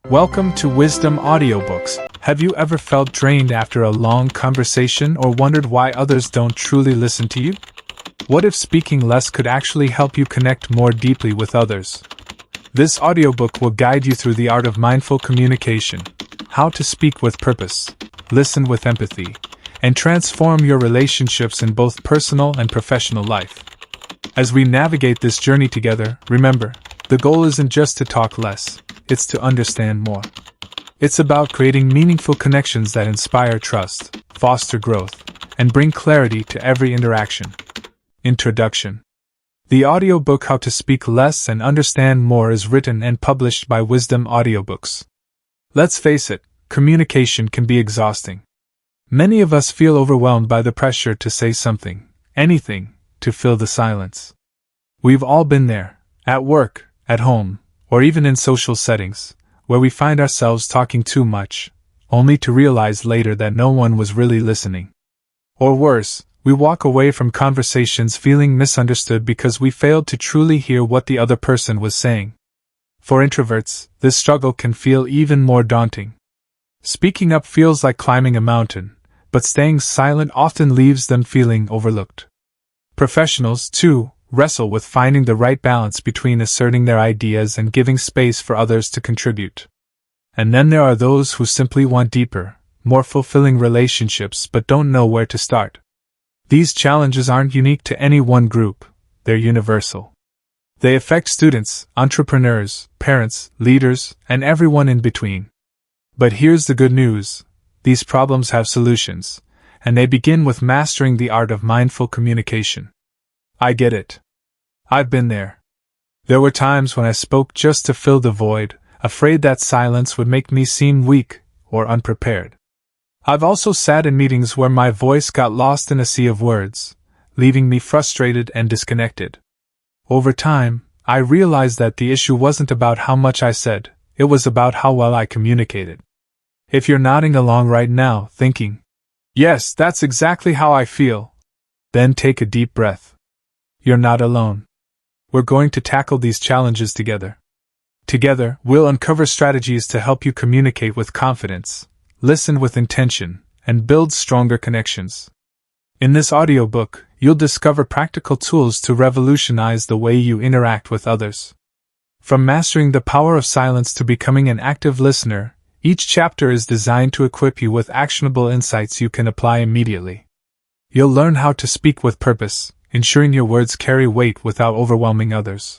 Welcome to Wisdom Audiobooks. Have you ever felt drained after a long conversation or wondered why others don't truly listen to you? What if speaking less could actually help you connect more deeply with others? This audiobook will guide you through the art of mindful communication, how to speak with purpose, listen with empathy, and transform your relationships in both personal and professional life. As we navigate this journey together, remember, the goal isn't just to talk less, it's to understand more. It's about creating meaningful connections that inspire trust, foster growth, and bring clarity to every interaction. Introduction. The audiobook How to Speak Less and Understand More is written and published by Wisdom Audiobooks. Let's face it, communication can be exhausting. Many of us feel overwhelmed by the pressure to say something, anything, to fill the silence. We've all been there, at work, at home, or even in social settings, where we find ourselves talking too much, only to realize later that no one was really listening. Or worse, we walk away from conversations feeling misunderstood because we failed to truly hear what the other person was saying. For introverts, this struggle can feel even more daunting. Speaking up feels like climbing a mountain, but staying silent often leaves them feeling overlooked. Professionals, too, wrestle with finding the right balance between asserting their ideas and giving space for others to contribute. And then there are those who simply want deeper, more fulfilling relationships but don't know where to start. These challenges aren't unique to any one group, they're universal. They affect students, entrepreneurs, parents, leaders, and everyone in between. But here's the good news: these problems have solutions, and they begin with mastering the art of mindful communication. I get it. I've been there. There were times when I spoke just to fill the void, afraid that silence would make me seem weak or unprepared. I've also sat in meetings where my voice got lost in a sea of words, leaving me frustrated and disconnected. Over time, I realized that the issue wasn't about how much I said, it was about how well I communicated. If you're nodding along right now, thinking, "Yes, that's exactly how I feel," then take a deep breath. You're not alone. We're going to tackle these challenges together. Together, we'll uncover strategies to help you communicate with confidence, listen with intention, and build stronger connections. In this audiobook, you'll discover practical tools to revolutionize the way you interact with others. From mastering the power of silence to becoming an active listener, each chapter is designed to equip you with actionable insights you can apply immediately. You'll learn how to speak with purpose, ensuring your words carry weight without overwhelming others.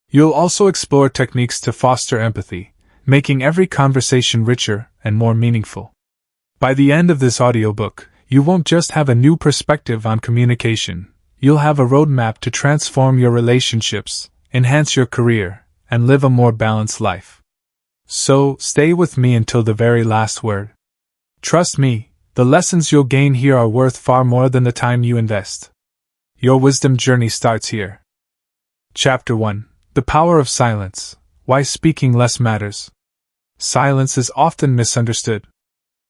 You'll also explore techniques to foster empathy, making every conversation richer and more meaningful. By the end of this audiobook, you won't just have a new perspective on communication, you'll have a roadmap to transform your relationships, enhance your career, and live a more balanced life. So, stay with me until the very last word. Trust me, the lessons you'll gain here are worth far more than the time you invest. Your wisdom journey starts here. Chapter 1. The Power of Silence. Why Speaking Less Matters. Silence is often misunderstood.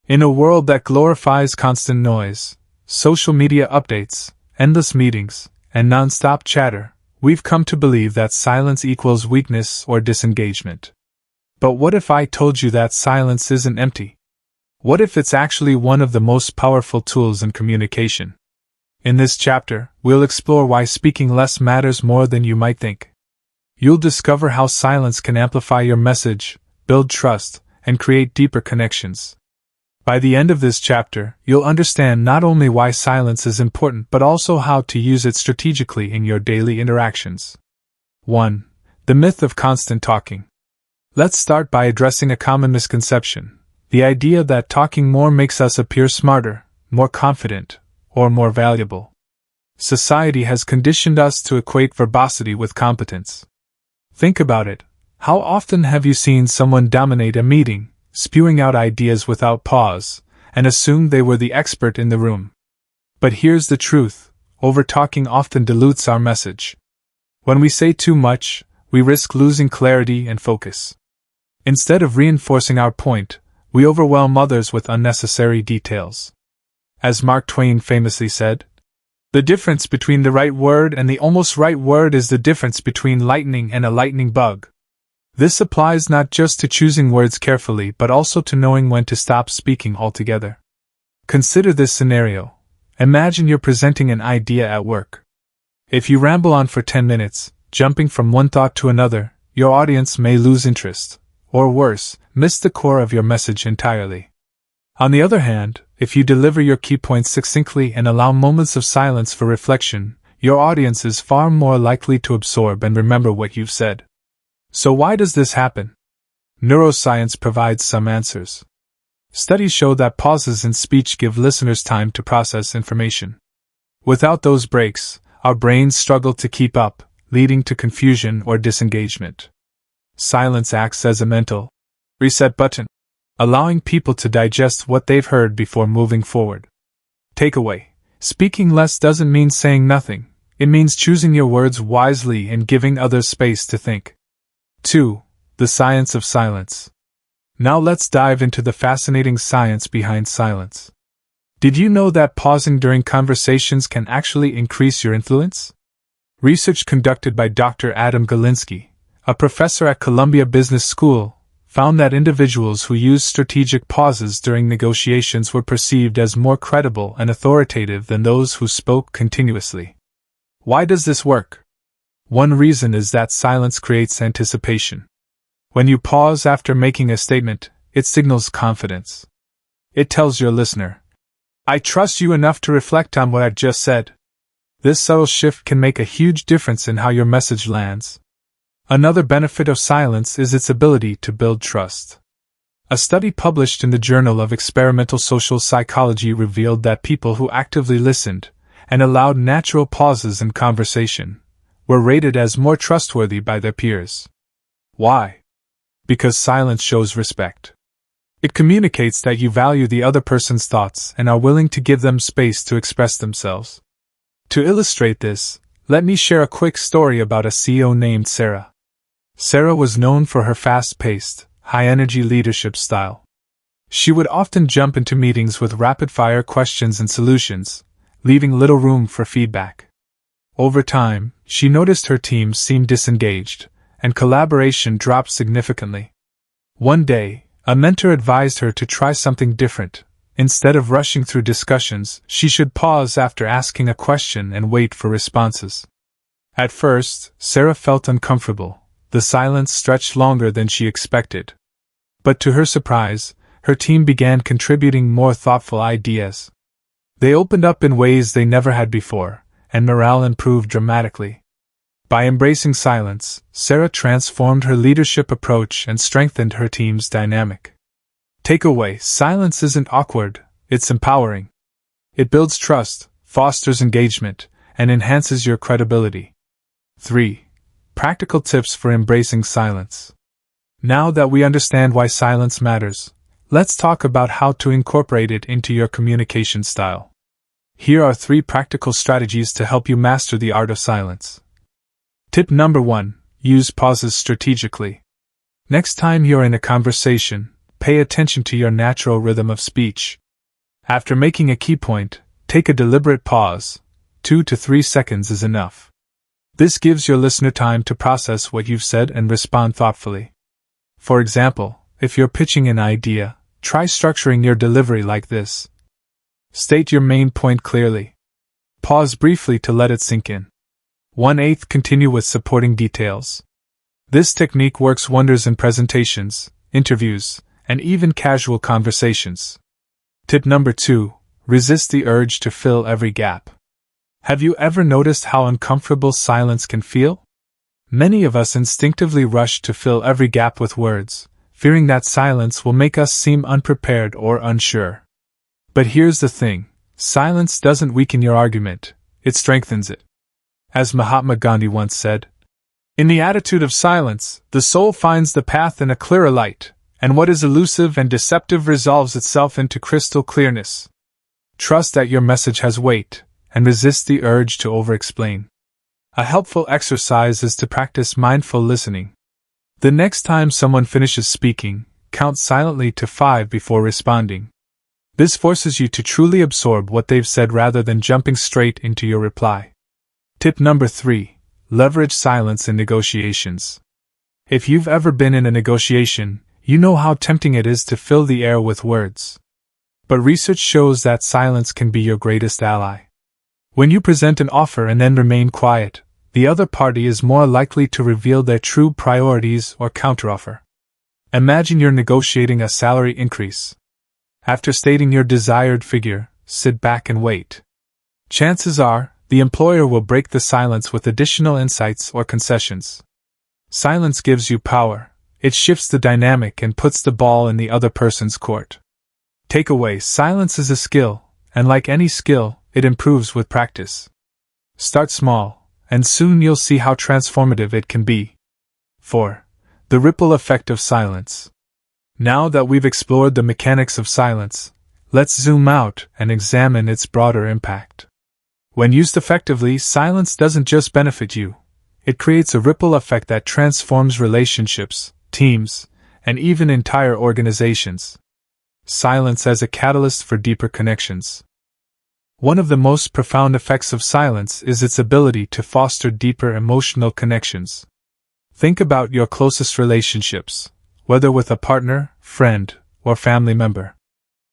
In a world that glorifies constant noise, social media updates, endless meetings, and non-stop chatter, we've come to believe that silence equals weakness or disengagement. But what if I told you that silence isn't empty? What if it's actually one of the most powerful tools in communication? In this chapter, we'll explore why speaking less matters more than you might think. You'll discover how silence can amplify your message, build trust, and create deeper connections. By the end of this chapter, you'll understand not only why silence is important but also how to use it strategically in your daily interactions. 1. The myth of constant talking. Let's start by addressing a common misconception: the idea that talking more makes us appear smarter, more confident, or more valuable. Society has conditioned us to equate verbosity with competence. Think about it. How often have you seen someone dominate a meeting, spewing out ideas without pause, and assume they were the expert in the room? But here's the truth: over-talking often dilutes our message. When we say too much, we risk losing clarity and focus. Instead of reinforcing our point, we overwhelm others with unnecessary details. As Mark Twain famously said, "The difference between the right word and the almost right word is the difference between lightning and a lightning bug." This applies not just to choosing words carefully but also to knowing when to stop speaking altogether. Consider this scenario. Imagine you're presenting an idea at work. If you ramble on for 10 minutes, jumping from one thought to another, your audience may lose interest, or worse, miss the core of your message entirely. On the other hand, if you deliver your key points succinctly and allow moments of silence for reflection, your audience is far more likely to absorb and remember what you've said. So why does this happen? Neuroscience provides some answers. Studies show that pauses in speech give listeners time to process information. Without those breaks, our brains struggle to keep up, leading to confusion or disengagement. Silence acts as a mental reset button, allowing people to digest what they've heard before moving forward. Takeaway: speaking less doesn't mean saying nothing, it means choosing your words wisely and giving others space to think. 2. The science of silence. Now let's dive into the fascinating science behind silence. Did you know that pausing during conversations can actually increase your influence? Research conducted by Dr. Adam Galinsky, a professor at Columbia Business School, found that individuals who used strategic pauses during negotiations were perceived as more credible and authoritative than those who spoke continuously. Why does this work? One reason is that silence creates anticipation. When you pause after making a statement, it signals confidence. It tells your listener, "I trust you enough to reflect on what I've just said." This subtle shift can make a huge difference in how your message lands. Another benefit of silence is its ability to build trust. A study published in the Journal of Experimental Social Psychology revealed that people who actively listened and allowed natural pauses in conversation were rated as more trustworthy by their peers. Why? Because silence shows respect. It communicates that you value the other person's thoughts and are willing to give them space to express themselves. To illustrate this, let me share a quick story about a CEO named Sarah. Sarah was known for her fast-paced, high-energy leadership style. She would often jump into meetings with rapid-fire questions and solutions, leaving little room for feedback. Over time, she noticed her team seemed disengaged, and collaboration dropped significantly. One day, a mentor advised her to try something different. Instead of rushing through discussions, she should pause after asking a question and wait for responses. At first, Sarah felt uncomfortable. The silence stretched longer than she expected. But to her surprise, her team began contributing more thoughtful ideas. They opened up in ways they never had before, and morale improved dramatically. By embracing silence, Sarah transformed her leadership approach and strengthened her team's dynamic. Takeaway: silence isn't awkward, it's empowering. It builds trust, fosters engagement, and enhances your credibility. 3. Practical tips for embracing silence. Now that we understand why silence matters, let's talk about how to incorporate it into your communication style. Here are 3 practical strategies to help you master the art of silence. Tip number 1. Use pauses strategically. Next time you're in a conversation, pay attention to your natural rhythm of speech. After making a key point, take a deliberate pause. 2 to 3 seconds is enough. This gives your listener time to process what you've said and respond thoughtfully. For example, if you're pitching an idea, try structuring your delivery like this. State your main point clearly. Pause briefly to let it sink in. 1/8 Continue with supporting details. This technique works wonders in presentations, interviews, and even casual conversations. Tip number 2. Resist the urge to fill every gap. Have you ever noticed how uncomfortable silence can feel? Many of us instinctively rush to fill every gap with words, fearing that silence will make us seem unprepared or unsure. But here's the thing: silence doesn't weaken your argument, it strengthens it. As Mahatma Gandhi once said, "In the attitude of silence, the soul finds the path in a clearer light, and what is elusive and deceptive resolves itself into crystal clearness." Trust that your message has weight, and resist the urge to over-explain. A helpful exercise is to practice mindful listening. The next time someone finishes speaking, count silently to 5 before responding. This forces you to truly absorb what they've said rather than jumping straight into your reply. Tip number 3. Leverage silence in negotiations. If you've ever been in a negotiation, you know how tempting it is to fill the air with words. But research shows that silence can be your greatest ally. When you present an offer and then remain quiet, the other party is more likely to reveal their true priorities or counteroffer. Imagine you're negotiating a salary increase. After stating your desired figure, sit back and wait. Chances are, the employer will break the silence with additional insights or concessions. Silence gives you power. It shifts the dynamic and puts the ball in the other person's court. Takeaway: silence is a skill, and like any skill, it improves with practice. Start small, and soon you'll see how transformative it can be. 4. The ripple effect of silence. Now that we've explored the mechanics of silence, let's zoom out and examine its broader impact. When used effectively, silence doesn't just benefit you. It creates a ripple effect that transforms relationships, teams, and even entire organizations. Silence as a catalyst for deeper connections. One of the most profound effects of silence is its ability to foster deeper emotional connections. Think about your closest relationships, whether with a partner, friend, or family member.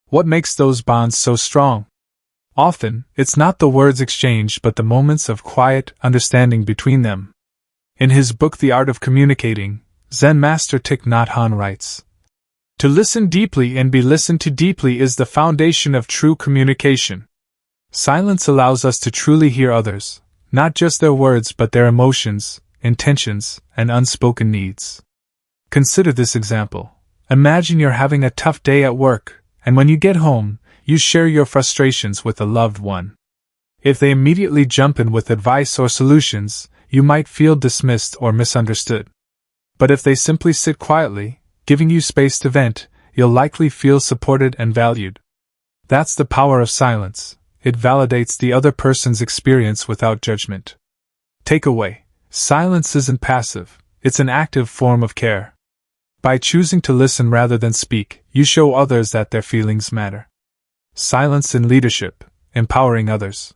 What makes those bonds so strong? Often, it's not the words exchanged but the moments of quiet understanding between them. In his book The Art of Communicating, Zen master Thich Nhat Hanh writes, "To listen deeply and be listened to deeply is the foundation of true communication." Silence allows us to truly hear others, not just their words but their emotions, intentions, and unspoken needs. Consider this example. Imagine you're having a tough day at work, and when you get home, you share your frustrations with a loved one. If they immediately jump in with advice or solutions, you might feel dismissed or misunderstood. But if they simply sit quietly, giving you space to vent, you'll likely feel supported and valued. That's the power of silence. It validates the other person's experience without judgment. Takeaway: silence isn't passive, it's an active form of care. By choosing to listen rather than speak, you show others that their feelings matter. Silence in leadership, empowering others.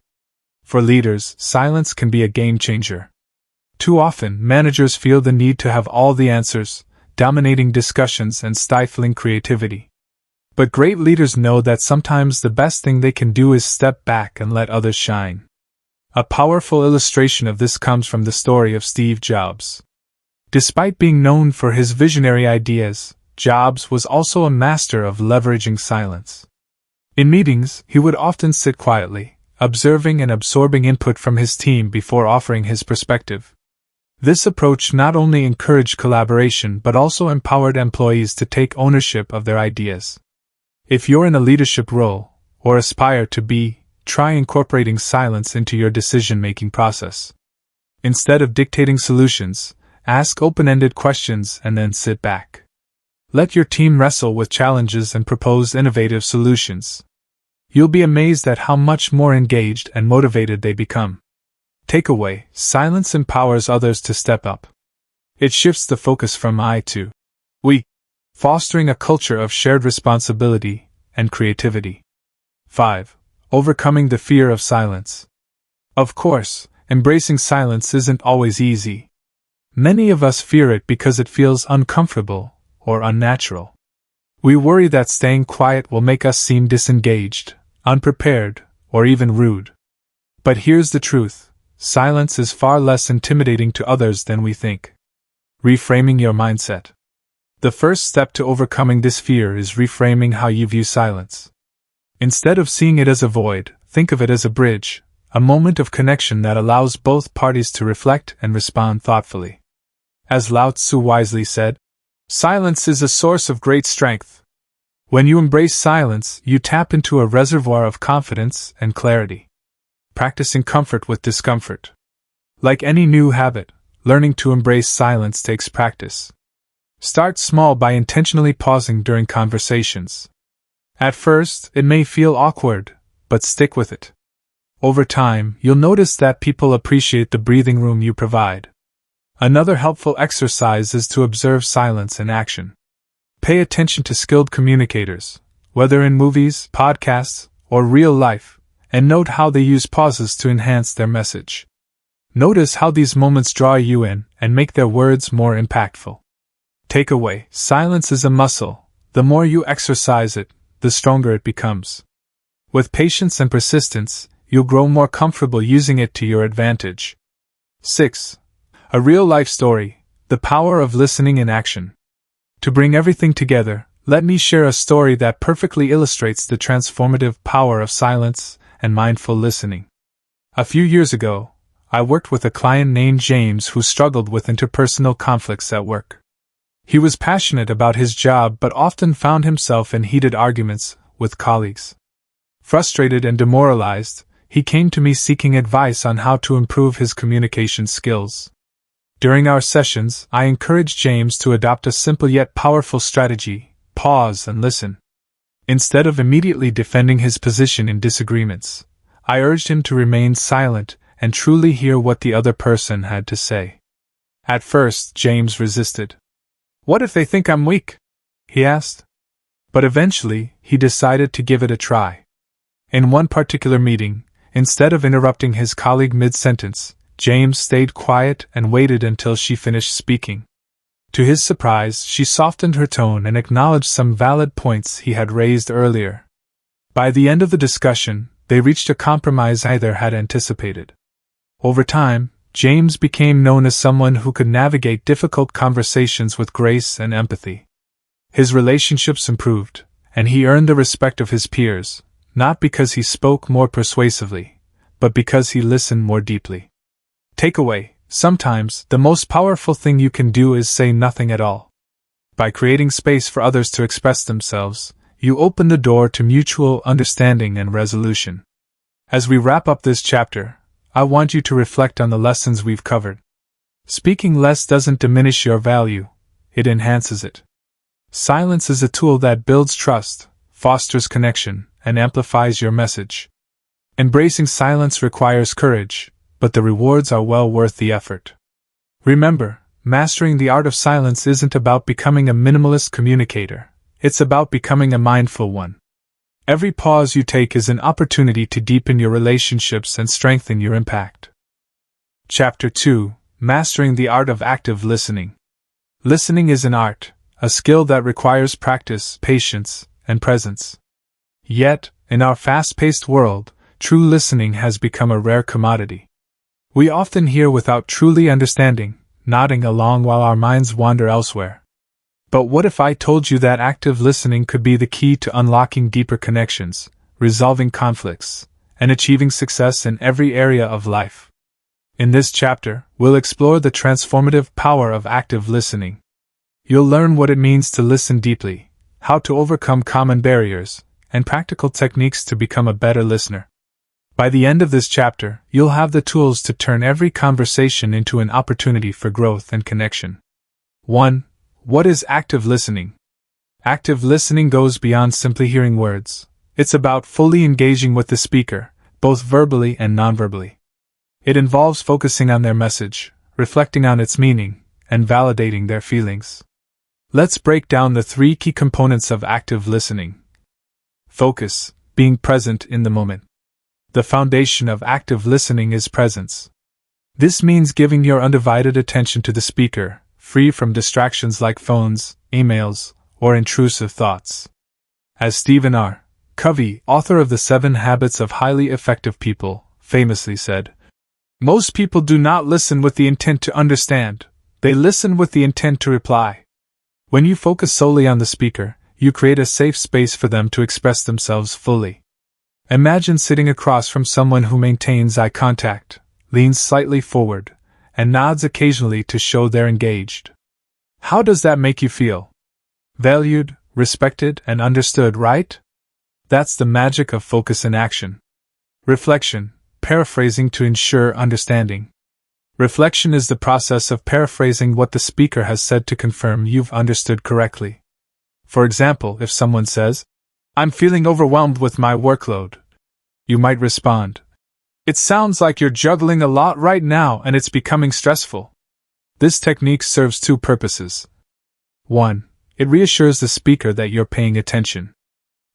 For leaders, silence can be a game changer. Too often, managers feel the need to have all the answers, dominating discussions and stifling creativity. But great leaders know that sometimes the best thing they can do is step back and let others shine. A powerful illustration of this comes from the story of Steve Jobs. Despite being known for his visionary ideas, Jobs was also a master of leveraging silence. In meetings, he would often sit quietly, observing and absorbing input from his team before offering his perspective. This approach not only encouraged collaboration but also empowered employees to take ownership of their ideas. If you're in a leadership role, or aspire to be, try incorporating silence into your decision-making process. Instead of dictating solutions, ask open-ended questions and then sit back. Let your team wrestle with challenges and propose innovative solutions. You'll be amazed at how much more engaged and motivated they become. Takeaway: silence empowers others to step up. It shifts the focus from I to we, fostering a culture of shared responsibility and creativity. 5. Overcoming the fear of silence. Of course, embracing silence isn't always easy. Many of us fear it because it feels uncomfortable or unnatural. We worry that staying quiet will make us seem disengaged, unprepared, or even rude. But here's the truth: silence is far less intimidating to others than we think. Reframing your mindset. The first step to overcoming this fear is reframing how you view silence. Instead of seeing it as a void, think of it as a bridge, a moment of connection that allows both parties to reflect and respond thoughtfully. As Lao Tzu wisely said, "Silence is a source of great strength." When you embrace silence, you tap into a reservoir of confidence and clarity. Practicing comfort with discomfort. Like any new habit, learning to embrace silence takes practice. Start small by intentionally pausing during conversations. At first, it may feel awkward, but stick with it. Over time, you'll notice that people appreciate the breathing room you provide. Another helpful exercise is to observe silence in action. Pay attention to skilled communicators, whether in movies, podcasts, or real life, and note how they use pauses to enhance their message. Notice how these moments draw you in and make their words more impactful. Takeaway: silence is a muscle. The more you exercise it, the stronger it becomes. With patience and persistence, you'll grow more comfortable using it to your advantage. 6. A real-life story: the power of listening in action. To bring everything together, let me share a story that perfectly illustrates the transformative power of silence and mindful listening. A few years ago, I worked with a client named James who struggled with interpersonal conflicts at work. He was passionate about his job but often found himself in heated arguments with colleagues. Frustrated and demoralized, he came to me seeking advice on how to improve his communication skills. During our sessions, I encouraged James to adopt a simple yet powerful strategy: pause and listen. Instead of immediately defending his position in disagreements, I urged him to remain silent and truly hear what the other person had to say. At first, James resisted. "What if they think I'm weak?" he asked. But eventually, he decided to give it a try. In one particular meeting, instead of interrupting his colleague mid-sentence, James stayed quiet and waited until she finished speaking. To his surprise, she softened her tone and acknowledged some valid points he had raised earlier. By the end of the discussion, they reached a compromise either had anticipated. Over time, James became known as someone who could navigate difficult conversations with grace and empathy. His relationships improved, and he earned the respect of his peers, not because he spoke more persuasively, but because he listened more deeply. Takeaway: sometimes the most powerful thing you can do is say nothing at all. By creating space for others to express themselves, you open the door to mutual understanding and resolution. As we wrap up this chapter, I want you to reflect on the lessons we've covered. Speaking less doesn't diminish your value, it enhances it. Silence is a tool that builds trust, fosters connection, and amplifies your message. Embracing silence requires courage, but the rewards are well worth the effort. Remember, mastering the art of silence isn't about becoming a minimalist communicator, it's about becoming a mindful one. Every pause you take is an opportunity to deepen your relationships and strengthen your impact. Chapter 2: Mastering the Art of Active Listening. Listening is an art, a skill that requires practice, patience, and presence. Yet, in our fast-paced world, true listening has become a rare commodity. We often hear without truly understanding, nodding along while our minds wander elsewhere. But what if I told you that active listening could be the key to unlocking deeper connections, resolving conflicts, and achieving success in every area of life? In this chapter, we'll explore the transformative power of active listening. You'll learn what it means to listen deeply, how to overcome common barriers, and practical techniques to become a better listener. By the end of this chapter, you'll have the tools to turn every conversation into an opportunity for growth and connection. 1. What is active listening? Active listening goes beyond simply hearing words. It's about fully engaging with the speaker, both verbally and nonverbally. It involves focusing on their message, reflecting on its meaning, and validating their feelings. Let's break down the 3 key components of active listening. Focus: being present in the moment. The foundation of active listening is presence. This means giving your undivided attention to the speaker, free from distractions like phones, emails, or intrusive thoughts. As Stephen R. Covey, author of The 7 Habits of Highly Effective People, famously said, "Most people do not listen with the intent to understand, they listen with the intent to reply." When you focus solely on the speaker, you create a safe space for them to express themselves fully. Imagine sitting across from someone who maintains eye contact, leans slightly forward, and nods occasionally to show they're engaged. How does that make you feel? Valued, respected, and understood, right? That's the magic of focus in action. Reflection: paraphrasing to ensure understanding. Reflection is the process of paraphrasing what the speaker has said to confirm you've understood correctly. For example, if someone says, "I'm feeling overwhelmed with my workload," you might respond, "It sounds like you're juggling a lot right now and it's becoming stressful." This technique serves 2 purposes. 1. It reassures the speaker that you're paying attention.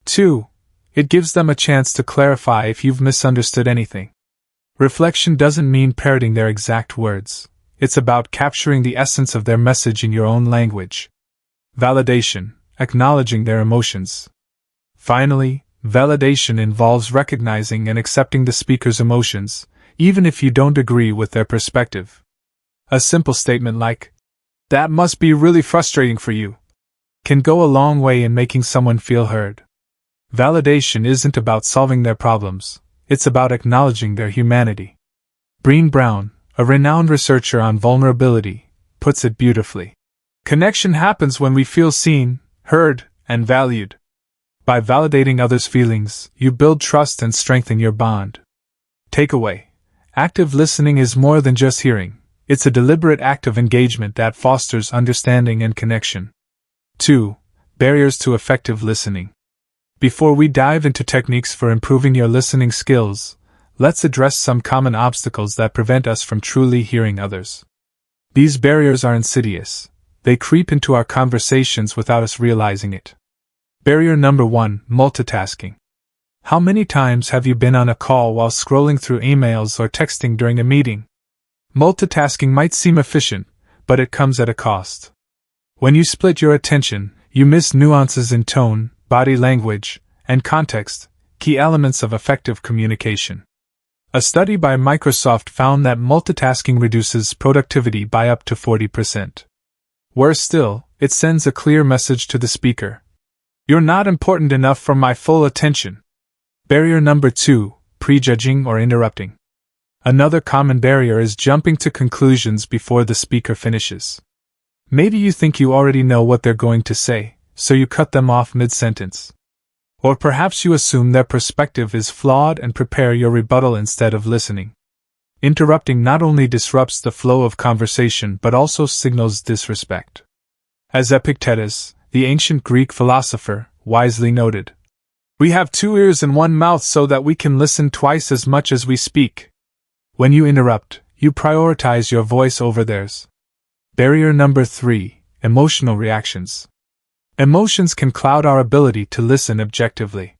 2. It gives them a chance to clarify if you've misunderstood anything. Reflection doesn't mean parroting their exact words. It's about capturing the essence of their message in your own language. Validation, acknowledging their emotions. Finally, validation involves recognizing and accepting the speaker's emotions, even if you don't agree with their perspective. A simple statement like, "That must be really frustrating for you," can go a long way in making someone feel heard. Validation isn't about solving their problems, it's about acknowledging their humanity. Brené Brown, a renowned researcher on vulnerability, puts it beautifully. Connection happens when we feel seen, heard, and valued. By validating others' feelings, you build trust and strengthen your bond. Takeaway: active listening is more than just hearing, it's a deliberate act of engagement that fosters understanding and connection. 2. Barriers to effective listening. Before we dive into techniques for improving your listening skills, let's address some common obstacles that prevent us from truly hearing others. These barriers are insidious. They creep into our conversations without us realizing it. Barrier number 1: multitasking. How many times have you been on a call while scrolling through emails or texting during a meeting? Multitasking might seem efficient, but it comes at a cost. When you split your attention, you miss nuances in tone, body language, and context, key elements of effective communication. A study by Microsoft found that multitasking reduces productivity by up to 40%. Worse still, it sends a clear message to the speaker: "You're not important enough for my full attention." Barrier number 2: prejudging or interrupting. Another common barrier is jumping to conclusions before the speaker finishes. Maybe you think you already know what they're going to say, so you cut them off mid-sentence. Or perhaps you assume their perspective is flawed and prepare your rebuttal instead of listening. Interrupting not only disrupts the flow of conversation but also signals disrespect. As Epictetus, the ancient Greek philosopher, wisely noted, "We have 2 ears and 1 mouth so that we can listen twice as much as we speak." When you interrupt, you prioritize your voice over theirs. Barrier number 3: emotional reactions. Emotions can cloud our ability to listen objectively.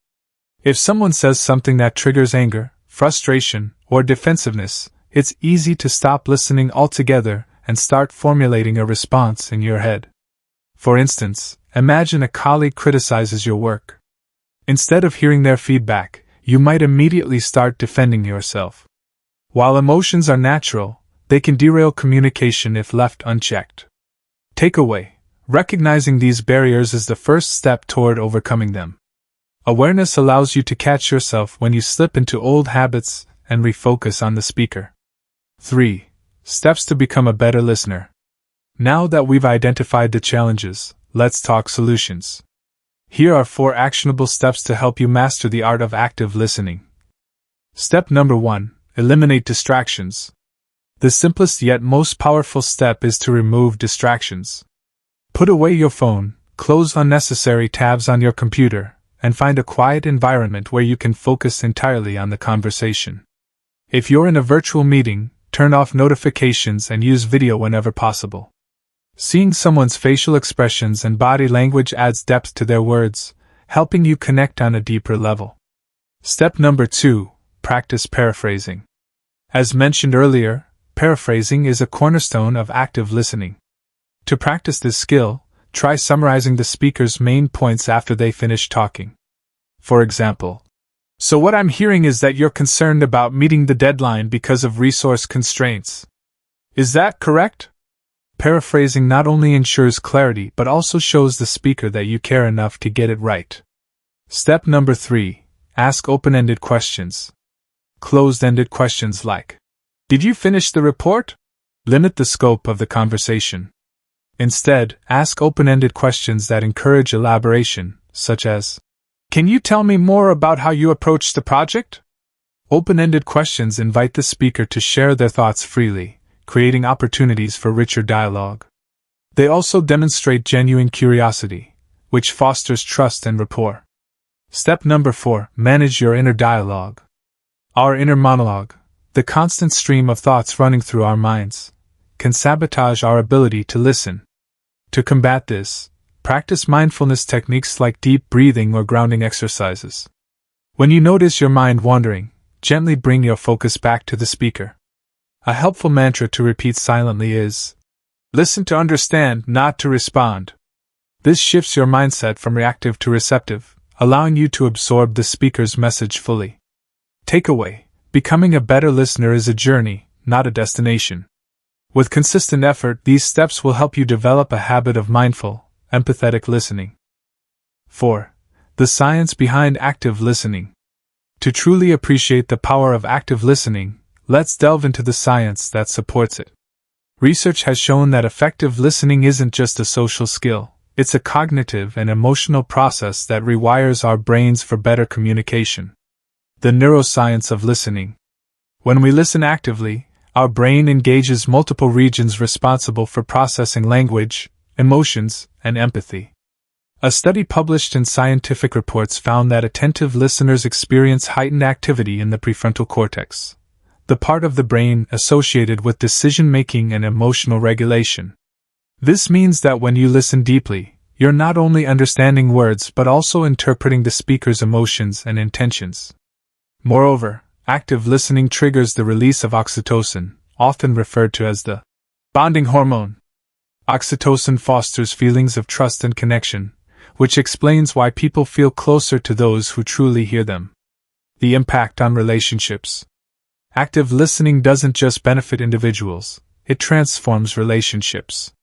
If someone says something that triggers anger, frustration, or defensiveness, it's easy to stop listening altogether and start formulating a response in your head. For instance, imagine a colleague criticizes your work. Instead of hearing their feedback, you might immediately start defending yourself. While emotions are natural, they can derail communication if left unchecked. Takeaway: recognizing these barriers is the first step toward overcoming them. Awareness allows you to catch yourself when you slip into old habits and refocus on the speaker. 3. Steps to become a better listener. Now that we've identified the challenges, let's talk solutions. Here are 4 actionable steps to help you master the art of active listening. Step number 1: eliminate distractions. The simplest yet most powerful step is to remove distractions. Put away your phone, close unnecessary tabs on your computer, and find a quiet environment where you can focus entirely on the conversation. If you're in a virtual meeting, turn off notifications and use video whenever possible. Seeing someone's facial expressions and body language adds depth to their words, helping you connect on a deeper level. Step number 2: practice paraphrasing. As mentioned earlier, paraphrasing is a cornerstone of active listening. To practice this skill, try summarizing the speaker's main points after they finish talking. For example, "So what I'm hearing is that you're concerned about meeting the deadline because of resource constraints. Is that correct?" Paraphrasing not only ensures clarity but also shows the speaker that you care enough to get it right. Step number 3: ask open-ended questions. Closed-ended questions like, "Did you finish the report?" limit the scope of the conversation. Instead, ask open-ended questions that encourage elaboration, such as, "Can you tell me more about how you approached the project?" Open-ended questions invite the speaker to share their thoughts freely, creating opportunities for richer dialogue. They also demonstrate genuine curiosity, which fosters trust and rapport. Step number 4: manage your inner dialogue. Our inner monologue, the constant stream of thoughts running through our minds, can sabotage our ability to listen. To combat this, practice mindfulness techniques like deep breathing or grounding exercises. When you notice your mind wandering, gently bring your focus back to the speaker. A helpful mantra to repeat silently is, "Listen to understand, not to respond." This shifts your mindset from reactive to receptive, allowing you to absorb the speaker's message fully. Takeaway: becoming a better listener is a journey, not a destination. With consistent effort, these steps will help you develop a habit of mindful, empathetic listening. 4. The science behind active listening. To truly appreciate the power of active listening, let's delve into the science that supports it. Research has shown that effective listening isn't just a social skill, it's a cognitive and emotional process that rewires our brains for better communication. The neuroscience of listening. When we listen actively, our brain engages multiple regions responsible for processing language, emotions, and empathy. A study published in Scientific Reports found that attentive listeners experience heightened activity in the prefrontal cortex, the part of the brain associated with decision-making and emotional regulation. This means that when you listen deeply, you're not only understanding words but also interpreting the speaker's emotions and intentions. Moreover, active listening triggers the release of oxytocin, often referred to as the bonding hormone. Oxytocin fosters feelings of trust and connection, which explains why people feel closer to those who truly hear them. The impact on relationships. Active listening doesn't just benefit individuals, it transforms relationships.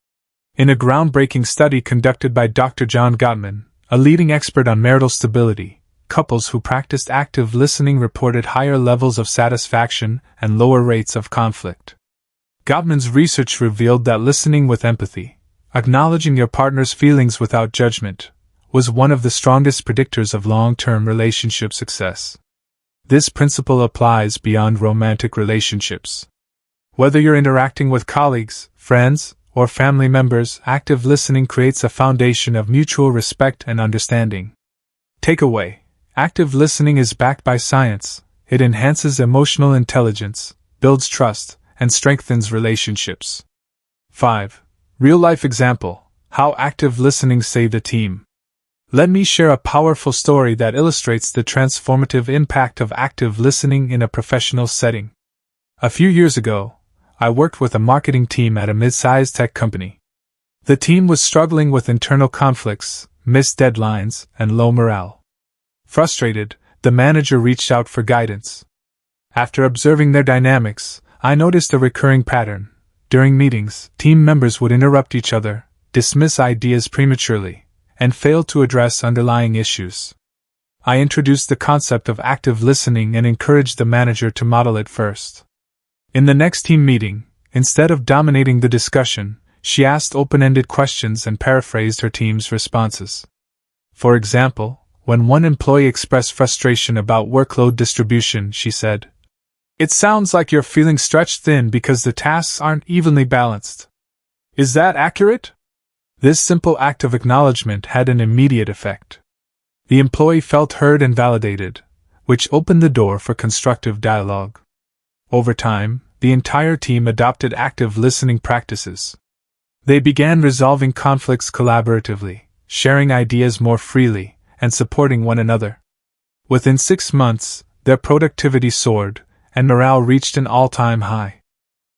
In a groundbreaking study conducted by Dr. John Gottman, a leading expert on marital stability, couples who practiced active listening reported higher levels of satisfaction and lower rates of conflict. Gottman's research revealed that listening with empathy, acknowledging your partner's feelings without judgment, was one of the strongest predictors of long-term relationship success. This principle applies beyond romantic relationships. Whether you're interacting with colleagues, friends, or family members, active listening creates a foundation of mutual respect and understanding. Takeaway: active listening is backed by science. It enhances emotional intelligence, builds trust, and strengthens relationships. 5. Real-life example: how active listening saved a team. Let me share a powerful story that illustrates the transformative impact of active listening in a professional setting. A few years ago, I worked with a marketing team at a mid-sized tech company. The team was struggling with internal conflicts, missed deadlines, and low morale. Frustrated, the manager reached out for guidance. After observing their dynamics, I noticed a recurring pattern. During meetings, team members would interrupt each other, dismiss ideas prematurely, and fail to address underlying issues. I introduced the concept of active listening and encouraged the manager to model it first. In the next team meeting, instead of dominating the discussion, she asked open-ended questions and paraphrased her team's responses. For example, when one employee expressed frustration about workload distribution, she said, "It sounds like you're feeling stretched thin because the tasks aren't evenly balanced. Is that accurate?" This simple act of acknowledgement had an immediate effect. The employee felt heard and validated, which opened the door for constructive dialogue. Over time, the entire team adopted active listening practices. They began resolving conflicts collaboratively, sharing ideas more freely, and supporting one another. Within 6 months, their productivity soared, and morale reached an all-time high.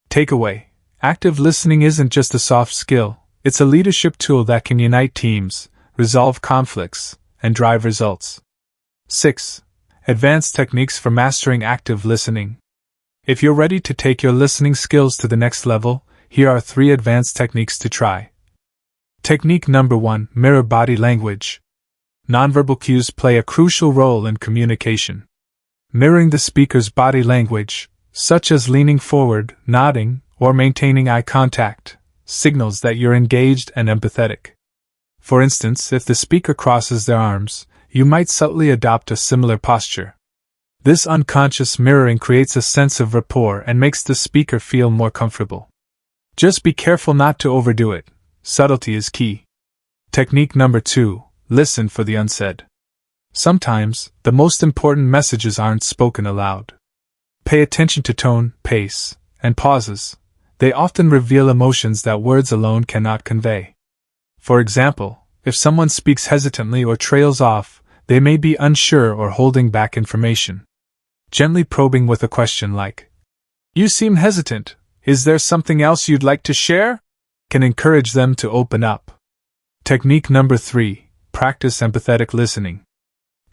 Takeaway: active listening isn't just a soft skill, it's a leadership tool that can unite teams, resolve conflicts, and drive results. 6. Advanced techniques for mastering active listening. If you're ready to take your listening skills to the next level, here are 3 advanced techniques to try. Technique number 1: mirror body language. Nonverbal cues play a crucial role in communication. Mirroring the speaker's body language, such as leaning forward, nodding, or maintaining eye contact, signals that you're engaged and empathetic. For instance, if the speaker crosses their arms, you might subtly adopt a similar posture. This unconscious mirroring creates a sense of rapport and makes the speaker feel more comfortable. Just be careful not to overdo it. Subtlety is key. Technique number 2: listen for the unsaid. Sometimes, the most important messages aren't spoken aloud. Pay attention to tone, pace, and pauses. They often reveal emotions that words alone cannot convey. For example, if someone speaks hesitantly or trails off, they may be unsure or holding back information. Gently probing with a question like, "You seem hesitant, is there something else you'd like to share?" can encourage them to open up. Technique number 3. Practice empathetic listening.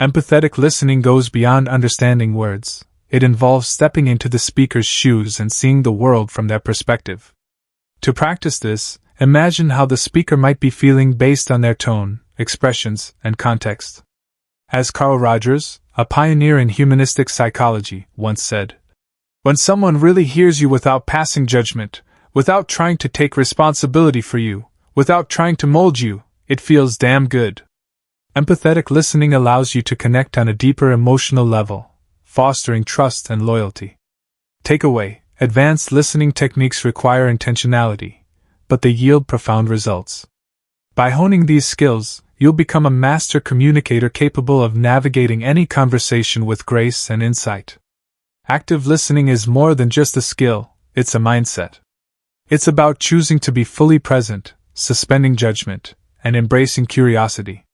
Empathetic listening goes beyond understanding words. It involves stepping into the speaker's shoes and seeing the world from their perspective. To practice this, imagine how the speaker might be feeling based on their tone, expressions, and context. As Carl Rogers, a pioneer in humanistic psychology, once said, "When someone really hears you without passing judgment, without trying to take responsibility for you, without trying to mold you, it feels damn good." Empathetic listening allows you to connect on a deeper emotional level, fostering trust and loyalty. Takeaway: advanced listening techniques require intentionality, but they yield profound results. By honing these skills, you'll become a master communicator capable of navigating any conversation with grace and insight. Active listening is more than just a skill, it's a mindset. It's about choosing to be fully present, suspending judgment, and embracing curiosity.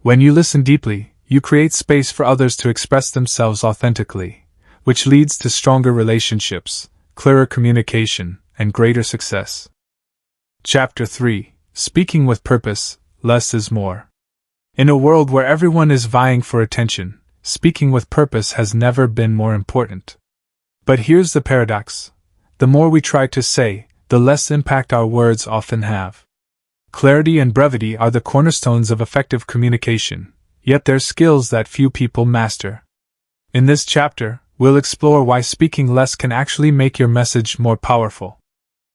When you listen deeply, you create space for others to express themselves authentically, which leads to stronger relationships, clearer communication, and greater success. Chapter 3. Speaking with Purpose, Less is More. In a world where everyone is vying for attention, speaking with purpose has never been more important. But here's the paradox. The more we try to say, the less impact our words often have. Clarity and brevity are the cornerstones of effective communication, yet they're skills that few people master. In this chapter, we'll explore why speaking less can actually make your message more powerful.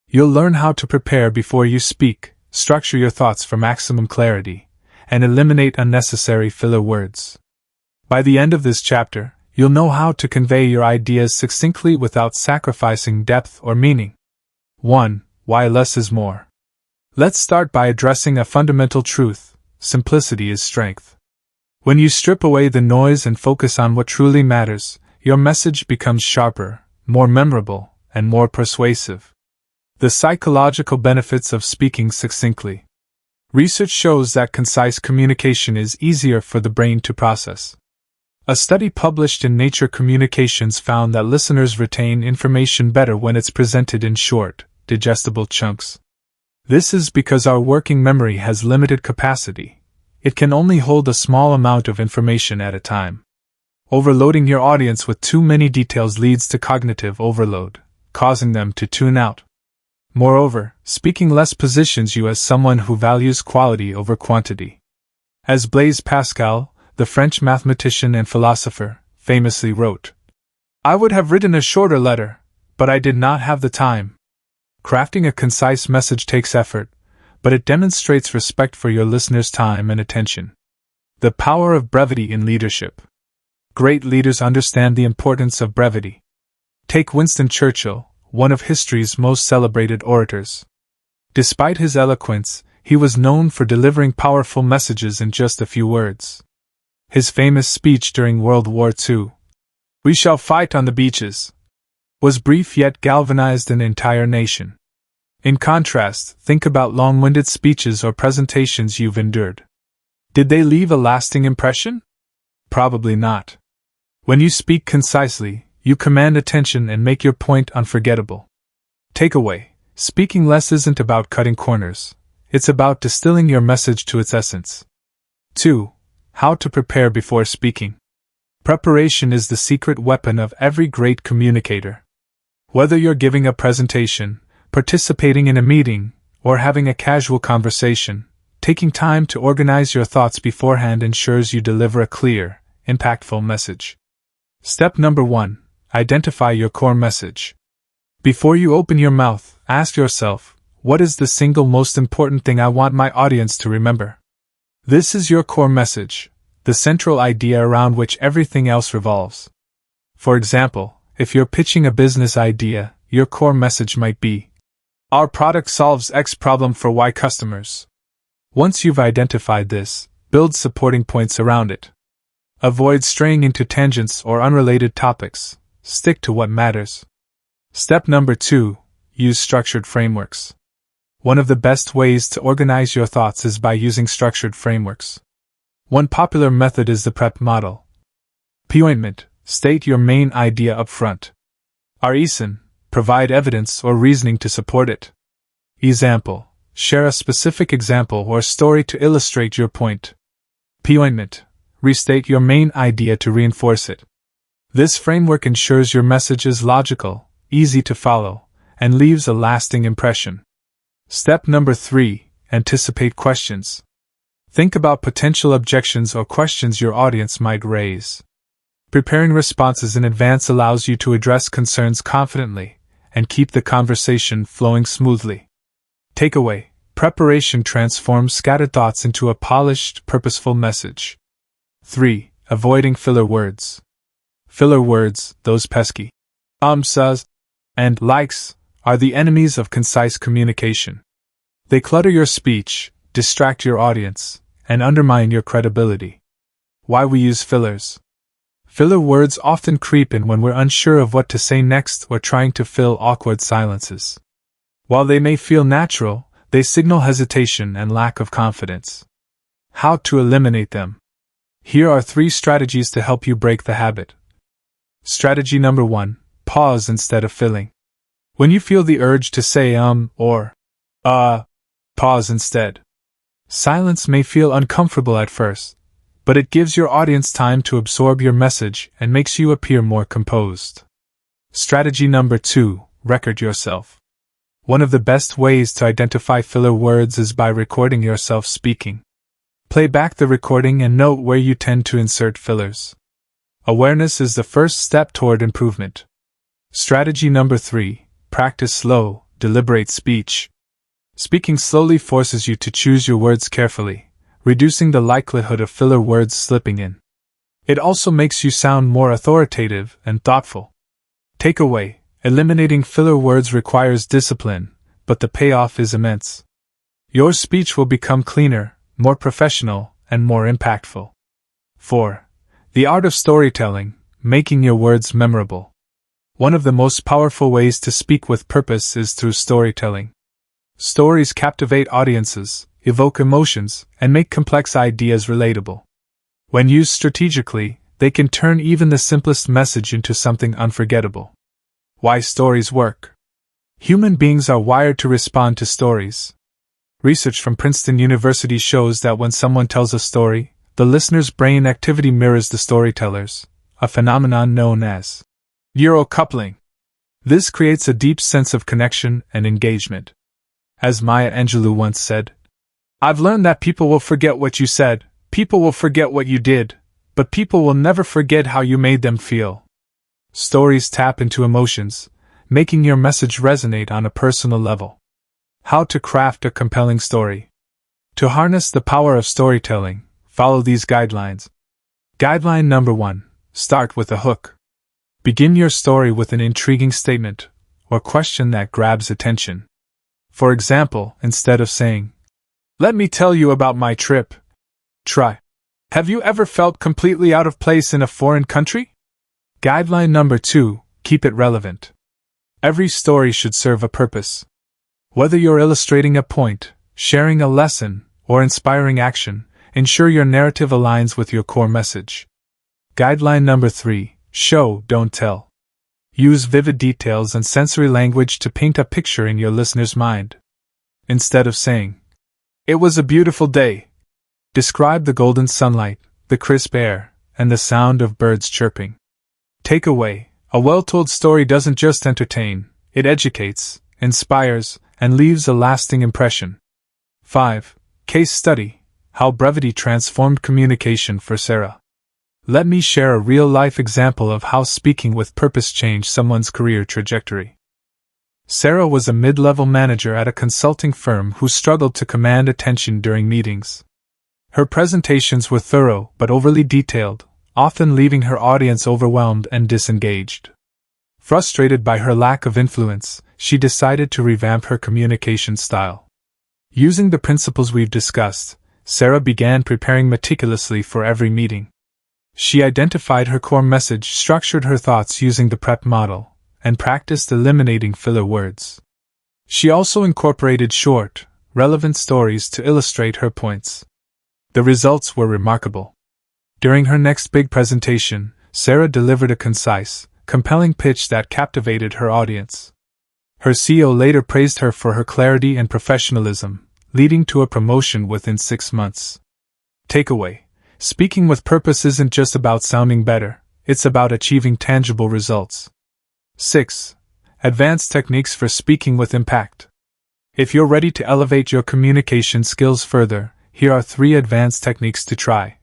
You'll learn how to prepare before you speak, structure your thoughts for maximum clarity, and eliminate unnecessary filler words. By the end of this chapter, you'll know how to convey your ideas succinctly without sacrificing depth or meaning. 1. Why less is more. Let's start by addressing a fundamental truth: simplicity is strength. When you strip away the noise and focus on what truly matters, your message becomes sharper, more memorable, and more persuasive. The psychological benefits of speaking succinctly. Research shows that concise communication is easier for the brain to process. A study published in Nature Communications found that listeners retain information better when it's presented in short, digestible chunks. This is because our working memory has limited capacity. It can only hold a small amount of information at a time. Overloading your audience with too many details leads to cognitive overload, causing them to tune out. Moreover, speaking less positions you as someone who values quality over quantity. As Blaise Pascal, the French mathematician and philosopher, famously wrote, "I would have written a shorter letter, but I did not have the time." Crafting a concise message takes effort, but it demonstrates respect for your listeners' time and attention. The power of brevity in leadership. Great leaders understand the importance of brevity. Take Winston Churchill, one of history's most celebrated orators. Despite his eloquence, he was known for delivering powerful messages in just a few words. His famous speech during World War II, "We shall fight on the beaches," was brief yet galvanized an entire nation. In contrast, think about long-winded speeches or presentations you've endured. Did they leave a lasting impression? Probably not. When you speak concisely, you command attention and make your point unforgettable. Takeaway: speaking less isn't about cutting corners. It's about distilling your message to its essence. 2. How to prepare before speaking. Preparation is the secret weapon of every great communicator. Whether you're giving a presentation, participating in a meeting, or having a casual conversation, taking time to organize your thoughts beforehand ensures you deliver a clear, impactful message. Step number 1. Identify your core message. Before you open your mouth, ask yourself, what is the single most important thing I want my audience to remember? This is your core message, the central idea around which everything else revolves. For example, if you're pitching a business idea, your core message might be, "Our product solves X problem for Y customers." Once you've identified this, build supporting points around it. Avoid straying into tangents or unrelated topics. Stick to what matters. Step number 2. Use structured frameworks. One of the best ways to organize your thoughts is by using structured frameworks. One popular method is the PREP model. P-ointment: state your main idea up front. R-eason: provide evidence or reasoning to support it. Example: share a specific example or story to illustrate your point. P-ointment. Restate your main idea to reinforce it. This framework ensures your message is logical, easy to follow, and leaves a lasting impression. Step number 3. Anticipate questions. Think about potential objections or questions your audience might raise. Preparing responses in advance allows you to address concerns confidently and keep the conversation flowing smoothly. Takeaway: preparation transforms scattered thoughts into a polished, purposeful message. 3. Avoiding filler words. Filler words, those pesky says, and likes, are the enemies of concise communication. They clutter your speech, distract your audience, and undermine your credibility. Why we use fillers? Filler words often creep in when we're unsure of what to say next or trying to fill awkward silences. While they may feel natural, they signal hesitation and lack of confidence. How to eliminate them? Here are 3 strategies to help you break the habit. Strategy number 1. Pause instead of filling. When you feel the urge to say or pause instead. Silence may feel uncomfortable at first, but it gives your audience time to absorb your message and makes you appear more composed. Strategy number 2. Record yourself. One of the best ways to identify filler words is by recording yourself speaking. Play back the recording and note where you tend to insert fillers. Awareness is the first step toward improvement. Strategy number 3. Practice slow, deliberate speech. Speaking slowly forces you to choose your words carefully, reducing the likelihood of filler words slipping in. It also makes you sound more authoritative and thoughtful. Takeaway: eliminating filler words requires discipline, but the payoff is immense. Your speech will become cleaner, more professional, and more impactful. 4. The art of storytelling, making your words memorable. One of the most powerful ways to speak with purpose is through storytelling. Stories captivate audiences, evoke emotions, and make complex ideas relatable. When used strategically, they can turn even the simplest message into something unforgettable. Why stories work? Human beings are wired to respond to stories. Research from Princeton University shows that when someone tells a story, the listener's brain activity mirrors the storyteller's, a phenomenon known as neurocoupling. This creates a deep sense of connection and engagement. As Maya Angelou once said, "I've learned that people will forget what you said, people will forget what you did, but people will never forget how you made them feel." Stories tap into emotions, making your message resonate on a personal level. How to craft a compelling story. To harness the power of storytelling, follow these guidelines. Guideline number 1. Start with a hook. Begin your story with an intriguing statement or question that grabs attention. For example, instead of saying, "Let me tell you about my trip," try, "Have you ever felt completely out of place in a foreign country?" Guideline number 2. Keep it relevant. Every story should serve a purpose. Whether you're illustrating a point, sharing a lesson, or inspiring action, ensure your narrative aligns with your core message. Guideline number 3. Show, don't tell. Use vivid details and sensory language to paint a picture in your listener's mind. Instead of saying, "It was a beautiful day," describe the golden sunlight, the crisp air, and the sound of birds chirping. Takeaway: a well-told story doesn't just entertain, it educates, inspires, and leaves a lasting impression. 5. Case study: how brevity transformed communication for Sarah. Let me share a real-life example of how speaking with purpose changed someone's career trajectory. Sarah was a mid-level manager at a consulting firm who struggled to command attention during meetings. Her presentations were thorough but overly detailed, often leaving her audience overwhelmed and disengaged. Frustrated by her lack of influence, she decided to revamp her communication style. Using the principles we've discussed, Sarah began preparing meticulously for every meeting. She identified her core message, structured her thoughts using the PrEP model, and practiced eliminating filler words. She also incorporated short, relevant stories to illustrate her points. The results were remarkable. During her next big presentation, Sarah delivered a concise, compelling pitch that captivated her audience. Her CEO later praised her for her clarity and professionalism, leading to a promotion within 6 months. Takeaway: speaking with purpose isn't just about sounding better, it's about achieving tangible results. 6. Advanced techniques for speaking with impact. If you're ready to elevate your communication skills further, here are 3 advanced techniques to try.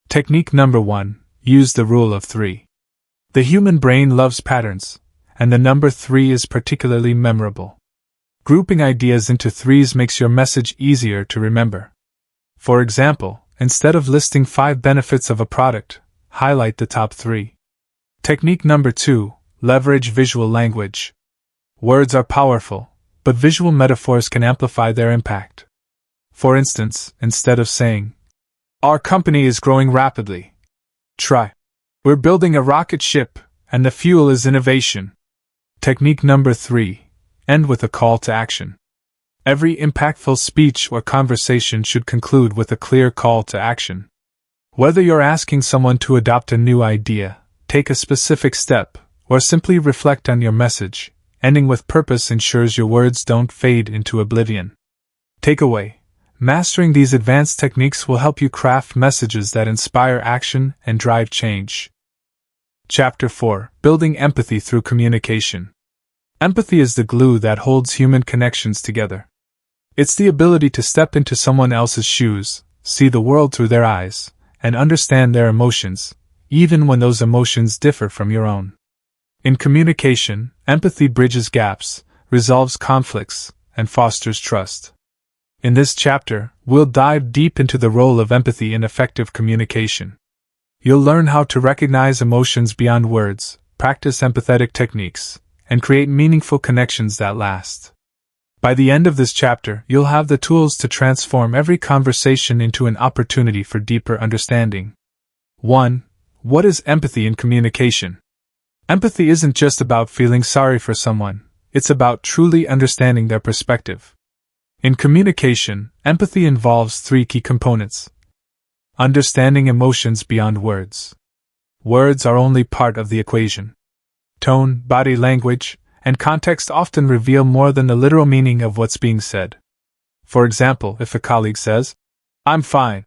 Technique number 1. Use the rule of 3. The human brain loves patterns, and the number 3 is particularly memorable. Grouping ideas into threes makes your message easier to remember. For example, instead of listing 5 benefits of a product, highlight the top 3. Technique number 2. Leverage visual language. Words are powerful, but visual metaphors can amplify their impact. For instance, instead of saying, "Our company is growing rapidly," try, "We're building a rocket ship, and the fuel is innovation." Technique number 3. End with a call to action. Every impactful speech or conversation should conclude with a clear call to action. Whether you're asking someone to adopt a new idea, take a specific step, or simply reflect on your message, ending with purpose ensures your words don't fade into oblivion. Takeaway: mastering these advanced techniques will help you craft messages that inspire action and drive change. Chapter 4. Building empathy through communication. Empathy is the glue that holds human connections together. It's the ability to step into someone else's shoes, see the world through their eyes, and understand their emotions, even when those emotions differ from your own. In communication, empathy bridges gaps, resolves conflicts, and fosters trust. In this chapter, we'll dive deep into the role of empathy in effective communication. You'll learn how to recognize emotions beyond words, practice empathetic techniques, and create meaningful connections that last. By the end of this chapter, you'll have the tools to transform every conversation into an opportunity for deeper understanding. 1. What is empathy in communication? Empathy isn't just about feeling sorry for someone, it's about truly understanding their perspective. In communication, empathy involves 3 key components. Understanding emotions beyond words. Words are only part of the equation. Tone, body language, and context often reveal more than the literal meaning of what's being said. For example, if a colleague says, "I'm fine,"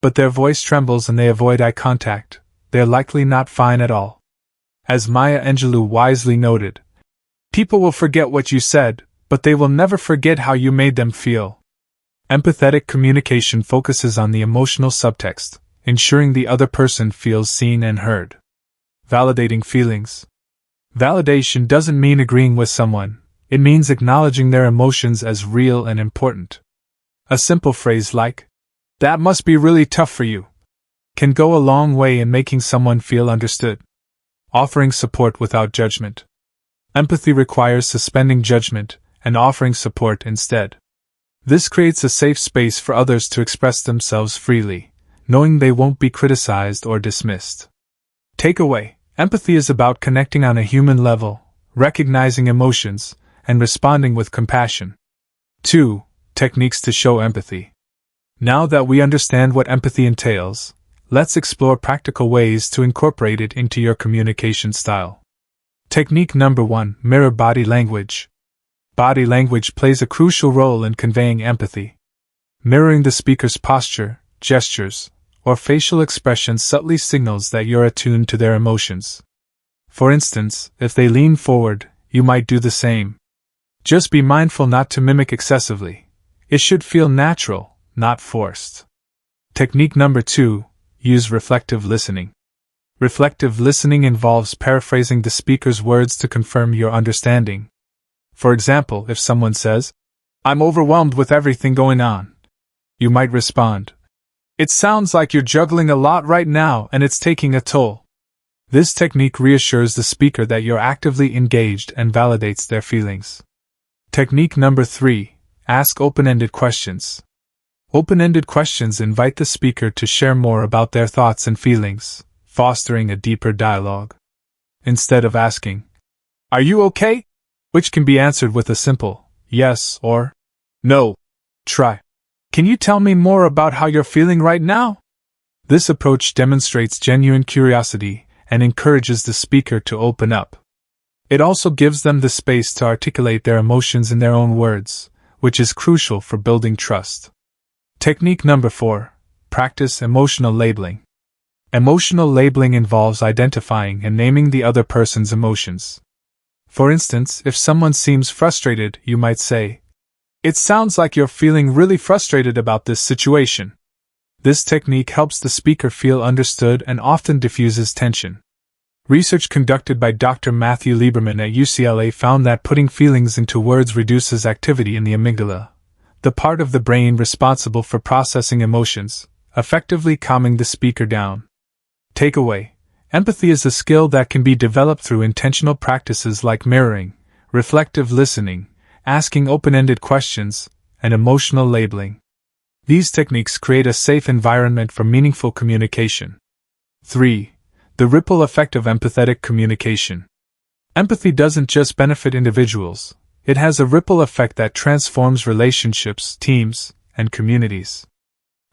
but their voice trembles and they avoid eye contact, they're likely not fine at all. As Maya Angelou wisely noted, "People will forget what you said, but they will never forget how you made them feel." Empathetic communication focuses on the emotional subtext, ensuring the other person feels seen and heard. Validating feelings. Validation doesn't mean agreeing with someone, it means acknowledging their emotions as real and important. A simple phrase like, "That must be really tough for you," can go a long way in making someone feel understood. Offering support without judgment. Empathy requires suspending judgment and offering support instead. This creates a safe space for others to express themselves freely, knowing they won't be criticized or dismissed. Takeaway: empathy is about connecting on a human level, recognizing emotions, and responding with compassion. 2. Techniques to show empathy. Now that we understand what empathy entails, let's explore practical ways to incorporate it into your communication style. Technique number 1. Mirror body language. Body language plays a crucial role in conveying empathy. Mirroring the speaker's posture, gestures, or facial expression subtly signals that you're attuned to their emotions. For instance, if they lean forward, you might do the same. Just be mindful not to mimic excessively. It should feel natural, not forced. Technique number 2. Use reflective listening. Reflective listening involves paraphrasing the speaker's words to confirm your understanding. For example, if someone says, "I'm overwhelmed with everything going on," you might respond, "It sounds like you're juggling a lot right now and it's taking a toll." This technique reassures the speaker that you're actively engaged and validates their feelings. Technique number 3. Ask open-ended questions. Open-ended questions invite the speaker to share more about their thoughts and feelings, fostering a deeper dialogue. Instead of asking, "Are you okay?" which can be answered with a simple yes or no, try, "Can you tell me more about how you're feeling right now?" This approach demonstrates genuine curiosity and encourages the speaker to open up. It also gives them the space to articulate their emotions in their own words, which is crucial for building trust. Technique number 4. Practice emotional labeling. Emotional labeling involves identifying and naming the other person's emotions. For instance, if someone seems frustrated, you might say, "It sounds like you're feeling really frustrated about this situation." This technique helps the speaker feel understood and often diffuses tension. Research conducted by Dr. Matthew Lieberman at UCLA found that putting feelings into words reduces activity in the amygdala, the part of the brain responsible for processing emotions, effectively calming the speaker down. Takeaway: empathy is a skill that can be developed through intentional practices like mirroring, reflective listening, asking open-ended questions, and emotional labeling. These techniques create a safe environment for meaningful communication. 3. The ripple effect of empathetic communication. Empathy doesn't just benefit individuals, it has a ripple effect that transforms relationships, teams, and communities.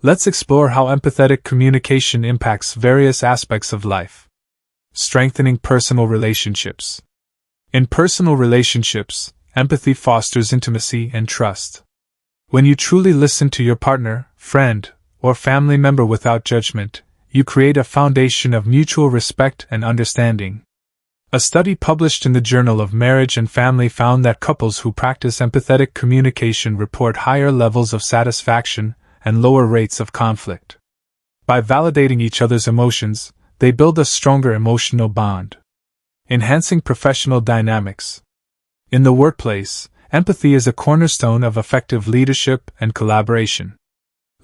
Let's explore how empathetic communication impacts various aspects of life. Strengthening personal relationships. In personal relationships, empathy fosters intimacy and trust. When you truly listen to your partner, friend, or family member without judgment, you create a foundation of mutual respect and understanding. A study published in the Journal of Marriage and Family found that couples who practice empathetic communication report higher levels of satisfaction and lower rates of conflict. By validating each other's emotions, they build a stronger emotional bond. Enhancing professional dynamics. In the workplace, empathy is a cornerstone of effective leadership and collaboration.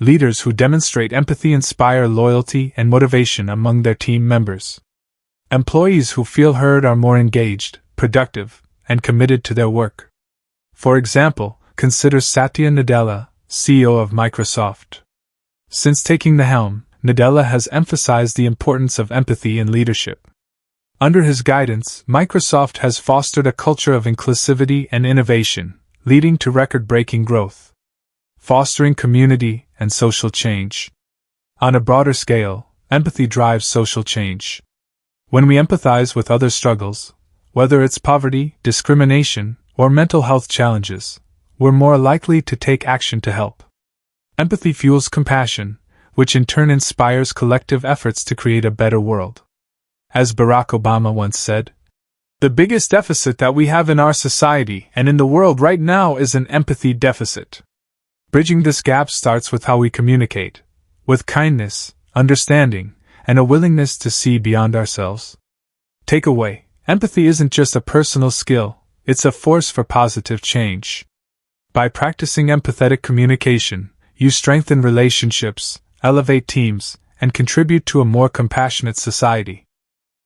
Leaders who demonstrate empathy inspire loyalty and motivation among their team members. Employees who feel heard are more engaged, productive, and committed to their work. For example, consider Satya Nadella, CEO of Microsoft. Since taking the helm, Nadella has emphasized the importance of empathy in leadership. Under his guidance, Microsoft has fostered a culture of inclusivity and innovation, leading to record-breaking growth. Fostering community and social change. On a broader scale, empathy drives social change. When we empathize with others' struggles, whether it's poverty, discrimination, or mental health challenges, we're more likely to take action to help. Empathy fuels compassion, which in turn inspires collective efforts to create a better world. As Barack Obama once said, "The biggest deficit that we have in our society and in the world right now is an empathy deficit." Bridging this gap starts with how we communicate, with kindness, understanding, and a willingness to see beyond ourselves. Takeaway: empathy isn't just a personal skill, it's a force for positive change. By practicing empathetic communication, you strengthen relationships, elevate teams, and contribute to a more compassionate society.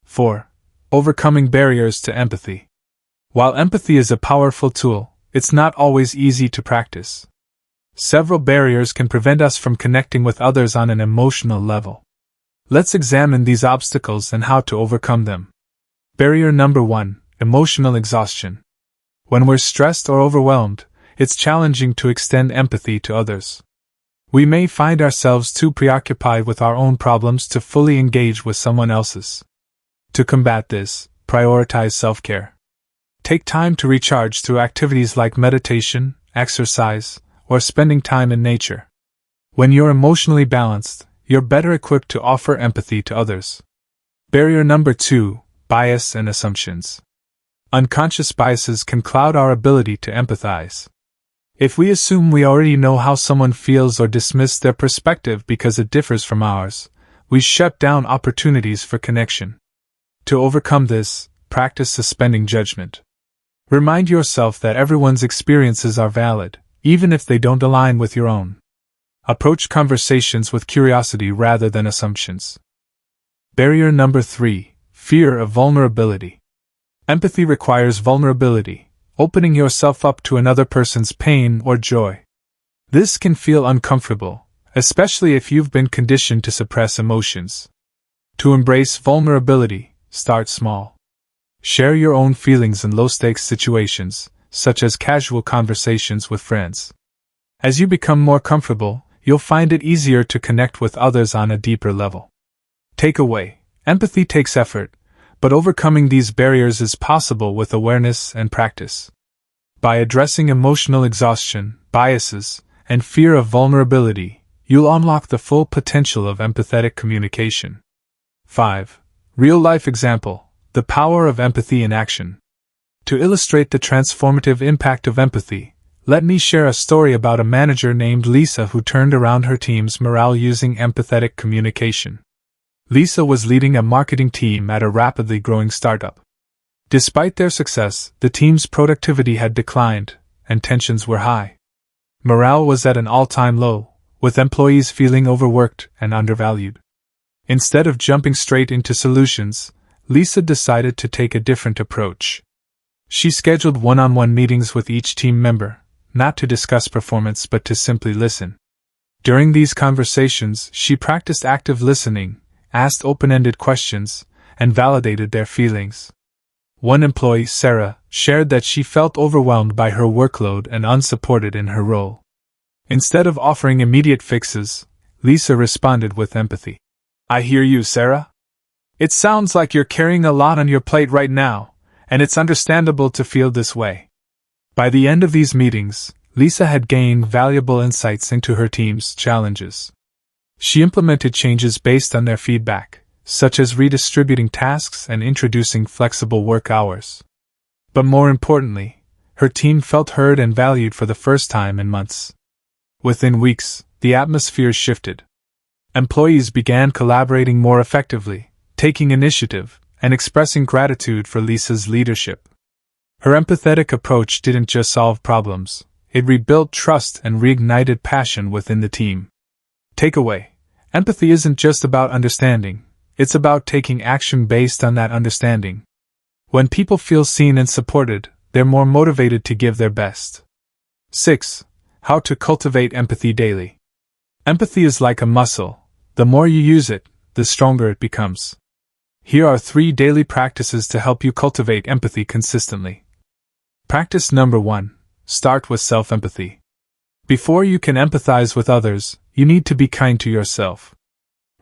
4. Overcoming barriers to empathy. While empathy is a powerful tool, it's not always easy to practice. Several barriers can prevent us from connecting with others on an emotional level. Let's examine these obstacles and how to overcome them. Barrier number 1: emotional exhaustion. When we're stressed or overwhelmed, it's challenging to extend empathy to others. We may find ourselves too preoccupied with our own problems to fully engage with someone else's. To combat this, prioritize self-care. Take time to recharge through activities like meditation, exercise, or spending time in nature. When you're emotionally balanced, you're better equipped to offer empathy to others. Barrier number 2: bias and assumptions. Unconscious biases can cloud our ability to empathize. If we assume we already know how someone feels or dismiss their perspective because it differs from ours, we shut down opportunities for connection. To overcome this, practice suspending judgment. Remind yourself that everyone's experiences are valid, even if they don't align with your own. Approach conversations with curiosity rather than assumptions. Barrier number 3: fear of vulnerability. Empathy requires vulnerability, opening yourself up to another person's pain or joy. This can feel uncomfortable, especially if you've been conditioned to suppress emotions. To embrace vulnerability, start small. Share your own feelings in low-stakes situations, such as casual conversations with friends. As you become more comfortable, you'll find it easier to connect with others on a deeper level. Takeaway: empathy takes effort, but overcoming these barriers is possible with awareness and practice. By addressing emotional exhaustion, biases, and fear of vulnerability, you'll unlock the full potential of empathetic communication. 5. Real-life example: the power of empathy in action. To illustrate the transformative impact of empathy, let me share a story about a manager named Lisa who turned around her team's morale using empathetic communication. Lisa was leading a marketing team at a rapidly growing startup. Despite their success, the team's productivity had declined, and tensions were high. Morale was at an all-time low, with employees feeling overworked and undervalued. Instead of jumping straight into solutions, Lisa decided to take a different approach. She scheduled one-on-one meetings with each team member, not to discuss performance but to simply listen. During these conversations, she practiced active listening, asked open-ended questions, and validated their feelings. One employee, Sarah, shared that she felt overwhelmed by her workload and unsupported in her role. Instead of offering immediate fixes, Lisa responded with empathy. "I hear you, Sarah. It sounds like you're carrying a lot on your plate right now, and it's understandable to feel this way." By the end of these meetings, Lisa had gained valuable insights into her team's challenges. She implemented changes based on their feedback, such as redistributing tasks and introducing flexible work hours. But more importantly, her team felt heard and valued for the first time in months. Within weeks, the atmosphere shifted. Employees began collaborating more effectively, taking initiative, and expressing gratitude for Lisa's leadership. Her empathetic approach didn't just solve problems, it rebuilt trust and reignited passion within the team. Takeaway: empathy isn't just about understanding, it's about taking action based on that understanding. When people feel seen and supported, they're more motivated to give their best. 6. How to cultivate empathy daily. Empathy is like a muscle. The more you use it, the stronger it becomes. Here are 3 daily practices to help you cultivate empathy consistently. Practice number 1. Start with self-empathy. Before you can empathize with others, you need to be kind to yourself.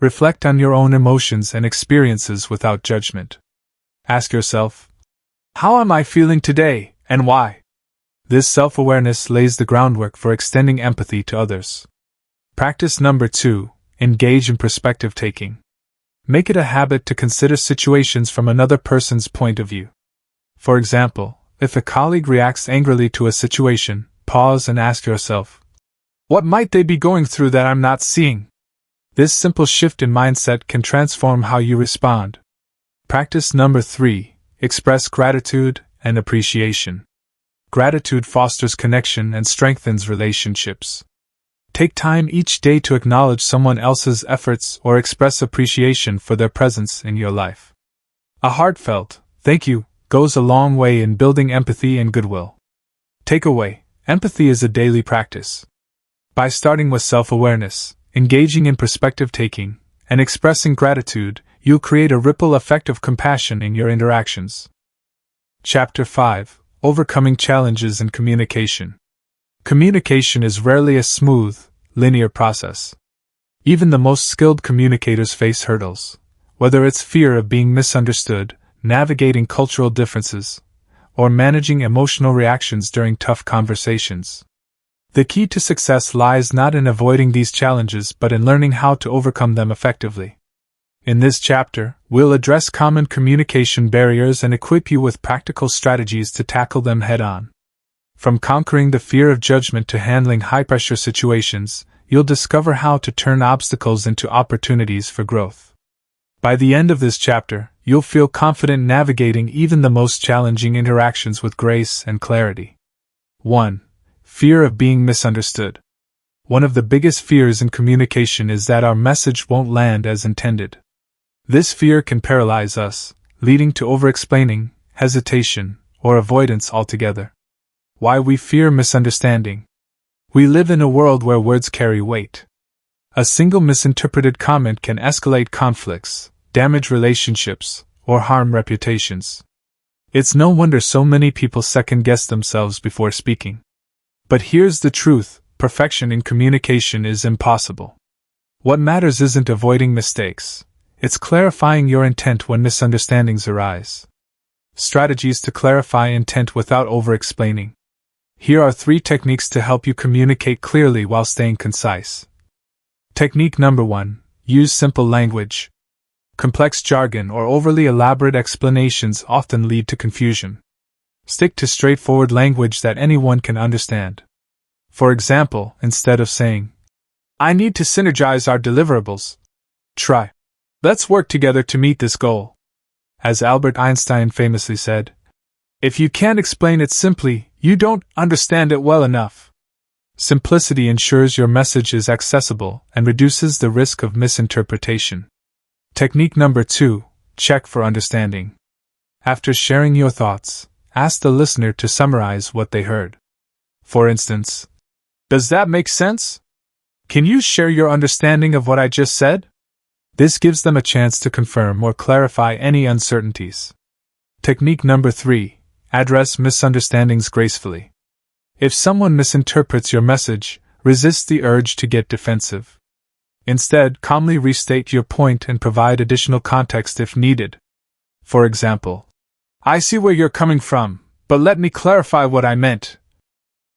Reflect on your own emotions and experiences without judgment. Ask yourself, how am I feeling today, and why? This self-awareness lays the groundwork for extending empathy to others. Practice number 2. Engage in perspective taking. Make it a habit to consider situations from another person's point of view. For example, if a colleague reacts angrily to a situation, pause and ask yourself, what might they be going through that I'm not seeing? This simple shift in mindset can transform how you respond. Practice number 3. Express gratitude and appreciation. Gratitude fosters connection and strengthens relationships. Take time each day to acknowledge someone else's efforts or express appreciation for their presence in your life. A heartfelt thank you goes a long way in building empathy and goodwill. Takeaway: empathy is a daily practice. By starting with self-awareness, engaging in perspective taking, and expressing gratitude, you'll create a ripple effect of compassion in your interactions. Chapter 5. Overcoming challenges in communication. Communication is rarely a smooth, linear process. Even the most skilled communicators face hurdles, whether it's fear of being misunderstood, navigating cultural differences, or managing emotional reactions during tough conversations. The key to success lies not in avoiding these challenges but in learning how to overcome them effectively. In this chapter, we'll address common communication barriers and equip you with practical strategies to tackle them head-on. From conquering the fear of judgment to handling high-pressure situations, you'll discover how to turn obstacles into opportunities for growth. By the end of this chapter, you'll feel confident navigating even the most challenging interactions with grace and clarity. 1. Fear of being misunderstood. One of the biggest fears in communication is that our message won't land as intended. This fear can paralyze us, leading to over-explaining, hesitation, or avoidance altogether. Why we fear misunderstanding. We live in a world where words carry weight. A single misinterpreted comment can escalate conflicts, damage relationships, or harm reputations. It's no wonder so many people second-guess themselves before speaking. But here's the truth: perfection in communication is impossible. What matters isn't avoiding mistakes. It's clarifying your intent when misunderstandings arise. Strategies to clarify intent without over-explaining. Here are 3 techniques to help you communicate clearly while staying concise. Technique number 1. Use simple language. Complex jargon or overly elaborate explanations often lead to confusion. Stick to straightforward language that anyone can understand. For example, instead of saying, "I need to synergize our deliverables," try, "Let's work together to meet this goal." As Albert Einstein famously said, "If you can't explain it simply, you don't understand it well enough." Simplicity ensures your message is accessible and reduces the risk of misinterpretation. Technique number 2. Check for understanding. After sharing your thoughts, ask the listener to summarize what they heard. For instance, "Does that make sense? Can you share your understanding of what I just said?" This gives them a chance to confirm or clarify any uncertainties. Technique number 3. Address misunderstandings gracefully. If someone misinterprets your message, resist the urge to get defensive. Instead, calmly restate your point and provide additional context if needed. For example, "I see where you're coming from, but let me clarify what I meant."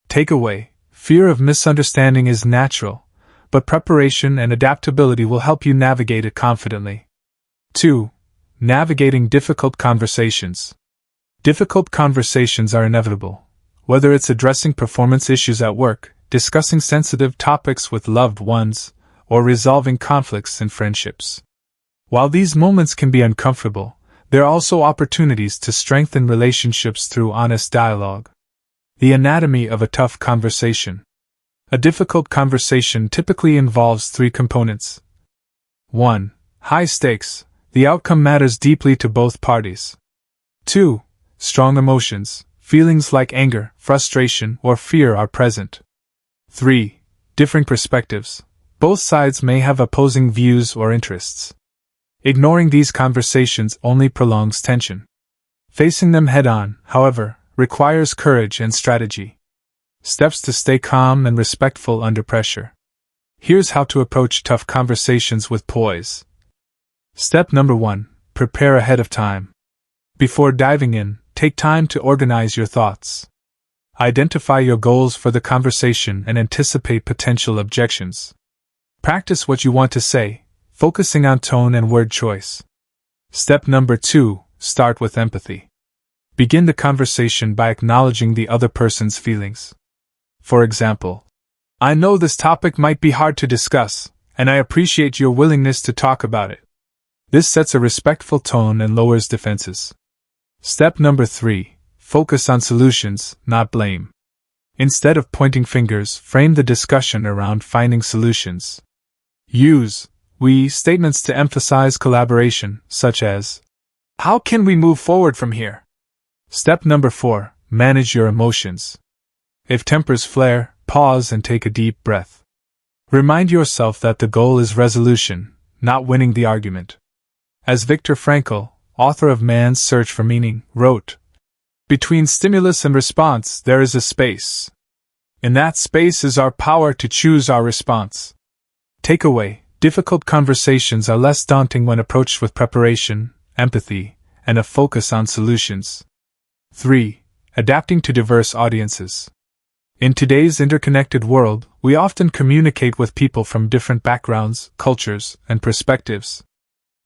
Takeaway: fear of misunderstanding is natural, but preparation and adaptability will help you navigate it confidently. 2. Navigating difficult conversations. Difficult conversations are inevitable, whether it's addressing performance issues at work, discussing sensitive topics with loved ones, or resolving conflicts in friendships. While these moments can be uncomfortable, there are also opportunities to strengthen relationships through honest dialogue. The anatomy of a tough conversation. A difficult conversation typically involves 3 components. 1. High stakes. The outcome matters deeply to both parties. 2. Strong emotions. Feelings like anger, frustration, or fear are present. 3. Differing perspectives. Both sides may have opposing views or interests. Ignoring these conversations only prolongs tension. Facing them head-on, however, requires courage and strategy. Steps to stay calm and respectful under pressure. Here's how to approach tough conversations with poise. Step number 1. Prepare ahead of time. Before diving in, take time to organize your thoughts. Identify your goals for the conversation and anticipate potential objections. Practice what you want to say, focusing on tone and word choice. Step number 2. Start with empathy. Begin the conversation by acknowledging the other person's feelings. For example, "I know this topic might be hard to discuss, and I appreciate your willingness to talk about it." This sets a respectful tone and lowers defenses. Step number 3. Focus on solutions, not blame. Instead of pointing fingers, frame the discussion around finding solutions. Use "we" statements to emphasize collaboration, such as, "How can we move forward from here?" Step number 4. Manage your emotions. If tempers flare, pause and take a deep breath. Remind yourself that the goal is resolution, not winning the argument. As Viktor Frankl, author of Man's Search for Meaning, wrote, "Between stimulus and response there is a space. In that space is our power to choose our response." Takeaway: difficult conversations are less daunting when approached with preparation, empathy, and a focus on solutions. 3. Adapting to diverse audiences. In today's interconnected world, we often communicate with people from different backgrounds, cultures, and perspectives.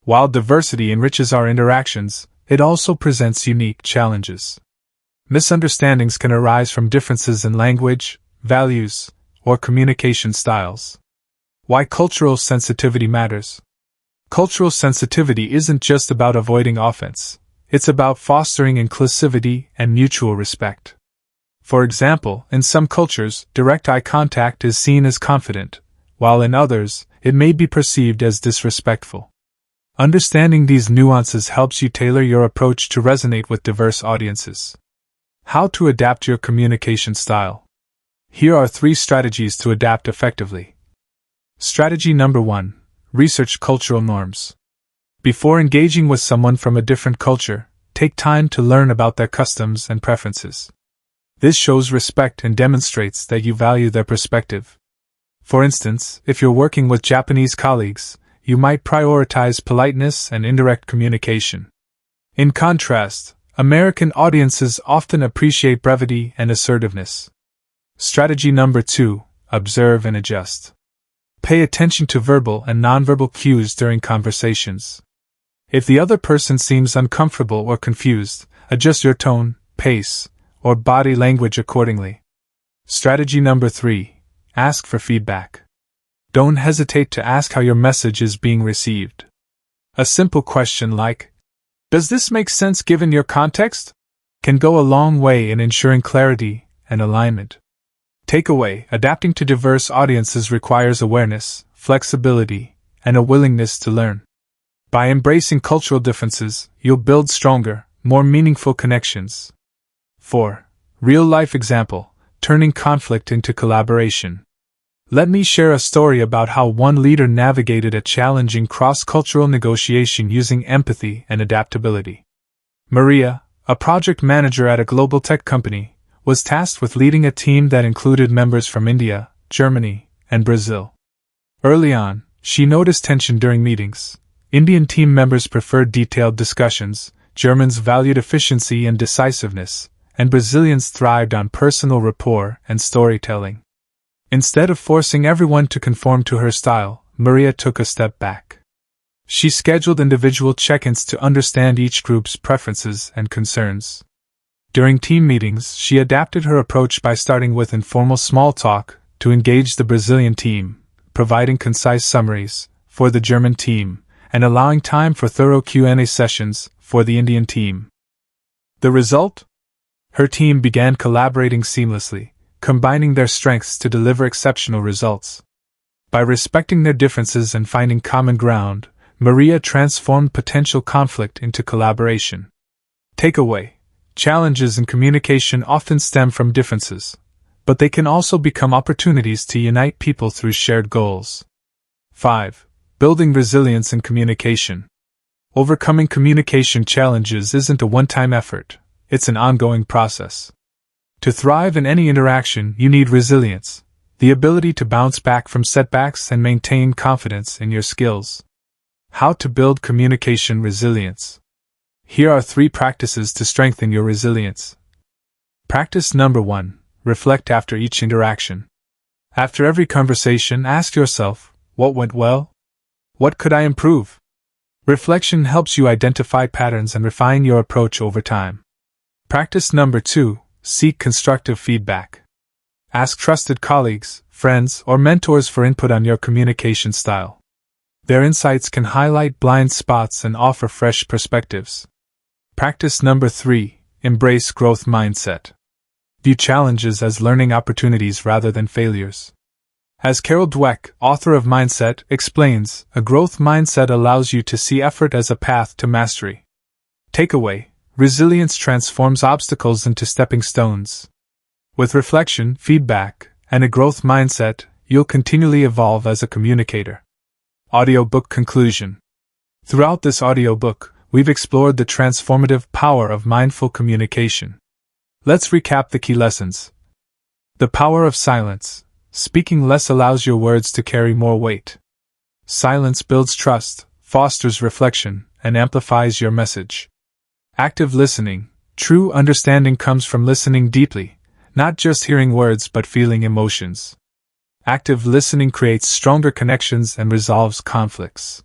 While diversity enriches our interactions, it also presents unique challenges. Misunderstandings can arise from differences in language, values, or communication styles. Why cultural sensitivity matters. Cultural sensitivity isn't just about avoiding offense, it's about fostering inclusivity and mutual respect. For example, in some cultures, direct eye contact is seen as confident, while in others, it may be perceived as disrespectful. Understanding these nuances helps you tailor your approach to resonate with diverse audiences. How to adapt your communication style. Here are 3 strategies to adapt effectively. Strategy number 1. Research cultural norms. Before engaging with someone from a different culture, take time to learn about their customs and preferences. This shows respect and demonstrates that you value their perspective. For instance, if you're working with Japanese colleagues, you might prioritize politeness and indirect communication. In contrast, American audiences often appreciate brevity and assertiveness. Strategy number 2, observe and adjust. Pay attention to verbal and nonverbal cues during conversations. If the other person seems uncomfortable or confused, adjust your tone, pace, or body language accordingly. Strategy number 3, ask for feedback. Don't hesitate to ask how your message is being received. A simple question like, "Does this make sense given your context?" can go a long way in ensuring clarity and alignment. Takeaway: adapting to diverse audiences requires awareness, flexibility, and a willingness to learn. By embracing cultural differences, you'll build stronger, more meaningful connections. 4. Real-life example: turning conflict into collaboration. Let me share a story about how one leader navigated a challenging cross-cultural negotiation using empathy and adaptability. Maria, a project manager at a global tech company, was tasked with leading a team that included members from India, Germany, and Brazil. Early on, she noticed tension during meetings. Indian team members preferred detailed discussions, Germans valued efficiency and decisiveness, and Brazilians thrived on personal rapport and storytelling. Instead of forcing everyone to conform to her style, Maria took a step back. She scheduled individual check-ins to understand each group's preferences and concerns. During team meetings, she adapted her approach by starting with informal small talk to engage the Brazilian team, providing concise summaries for the German team, and allowing time for thorough Q&A sessions for the Indian team. The result? Her team began collaborating seamlessly, combining their strengths to deliver exceptional results. By respecting their differences and finding common ground, Maria transformed potential conflict into collaboration. Takeaway: challenges in communication often stem from differences, but they can also become opportunities to unite people through shared goals. 5. Building resilience in communication. Overcoming communication challenges isn't a one-time effort, it's an ongoing process. To thrive in any interaction, you need resilience, the ability to bounce back from setbacks and maintain confidence in your skills. How to build communication resilience. Here are 3 practices to strengthen your resilience. Practice number 1. Reflect after each interaction. After every conversation, ask yourself, what went well? What could I improve? Reflection helps you identify patterns and refine your approach over time. Practice number 2. Seek constructive feedback. Ask trusted colleagues, friends, or mentors for input on your communication style. Their insights can highlight blind spots and offer fresh perspectives. Practice number 3. Embrace growth mindset. View challenges as learning opportunities rather than failures. As Carol Dweck, author of Mindset, explains, a growth mindset allows you to see effort as a path to mastery. Takeaway: resilience transforms obstacles into stepping stones. With reflection, feedback, and a growth mindset, you'll continually evolve as a communicator. Audiobook conclusion. Throughout this audiobook, we've explored the transformative power of mindful communication. Let's recap the key lessons. The power of silence. Speaking less allows your words to carry more weight. Silence builds trust, fosters reflection, and amplifies your message. Active listening. True understanding comes from listening deeply, not just hearing words but feeling emotions. Active listening creates stronger connections and resolves conflicts.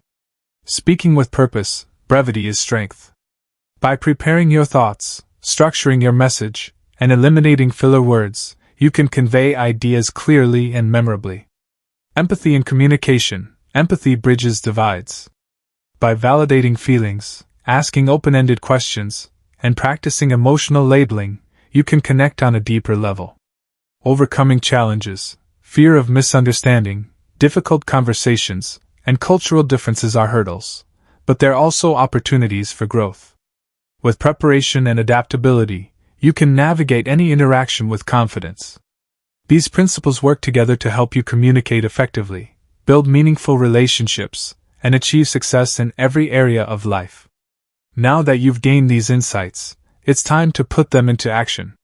Speaking with purpose. Brevity is strength. By preparing your thoughts, structuring your message, and eliminating filler words, you can convey ideas clearly and memorably. Empathy in communication. Empathy bridges divides. By validating feelings, asking open-ended questions, and practicing emotional labeling, you can connect on a deeper level. Overcoming challenges. Fear of misunderstanding, difficult conversations, and cultural differences are hurdles, but they're also opportunities for growth. With preparation and adaptability, you can navigate any interaction with confidence. These principles work together to help you communicate effectively, build meaningful relationships, and achieve success in every area of life. Now that you've gained these insights, it's time to put them into action.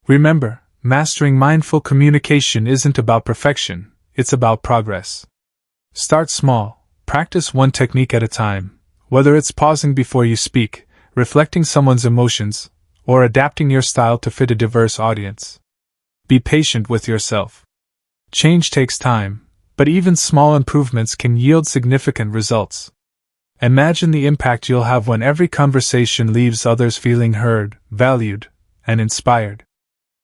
Remember, mastering mindful communication isn't about perfection, it's about progress. Start small, practice one technique at a time, whether it's pausing before you speak, reflecting someone's emotions, or adapting your style to fit a diverse audience. Be patient with yourself. Change takes time, but even small improvements can yield significant results. Imagine the impact you'll have when every conversation leaves others feeling heard, valued, and inspired.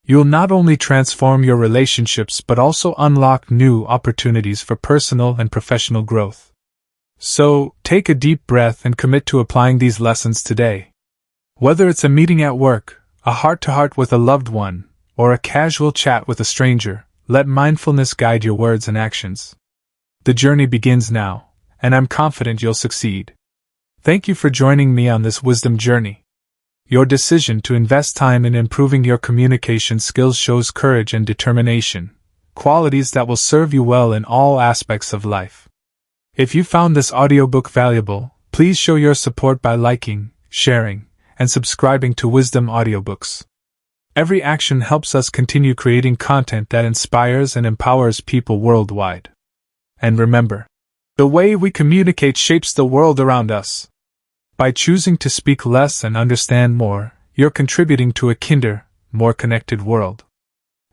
You'll not only transform your relationships but also unlock new opportunities for personal and professional growth. So, take a deep breath and commit to applying these lessons today. Whether it's a meeting at work, a heart-to-heart with a loved one, or a casual chat with a stranger, let mindfulness guide your words and actions. The journey begins now, and I'm confident you'll succeed. Thank you for joining me on this wisdom journey. Your decision to invest time in improving your communication skills shows courage and determination, qualities that will serve you well in all aspects of life. If you found this audiobook valuable, please show your support by liking, sharing, and subscribing to Wisdom Audiobooks. Every action helps us continue creating content that inspires and empowers people worldwide. And remember, the way we communicate shapes the world around us. By choosing to speak less and understand more, you're contributing to a kinder, more connected world.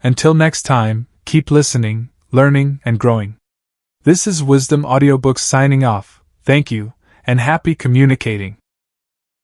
Until next time, keep listening, learning, and growing. This is Wisdom Audiobooks signing off. Thank you, and happy communicating.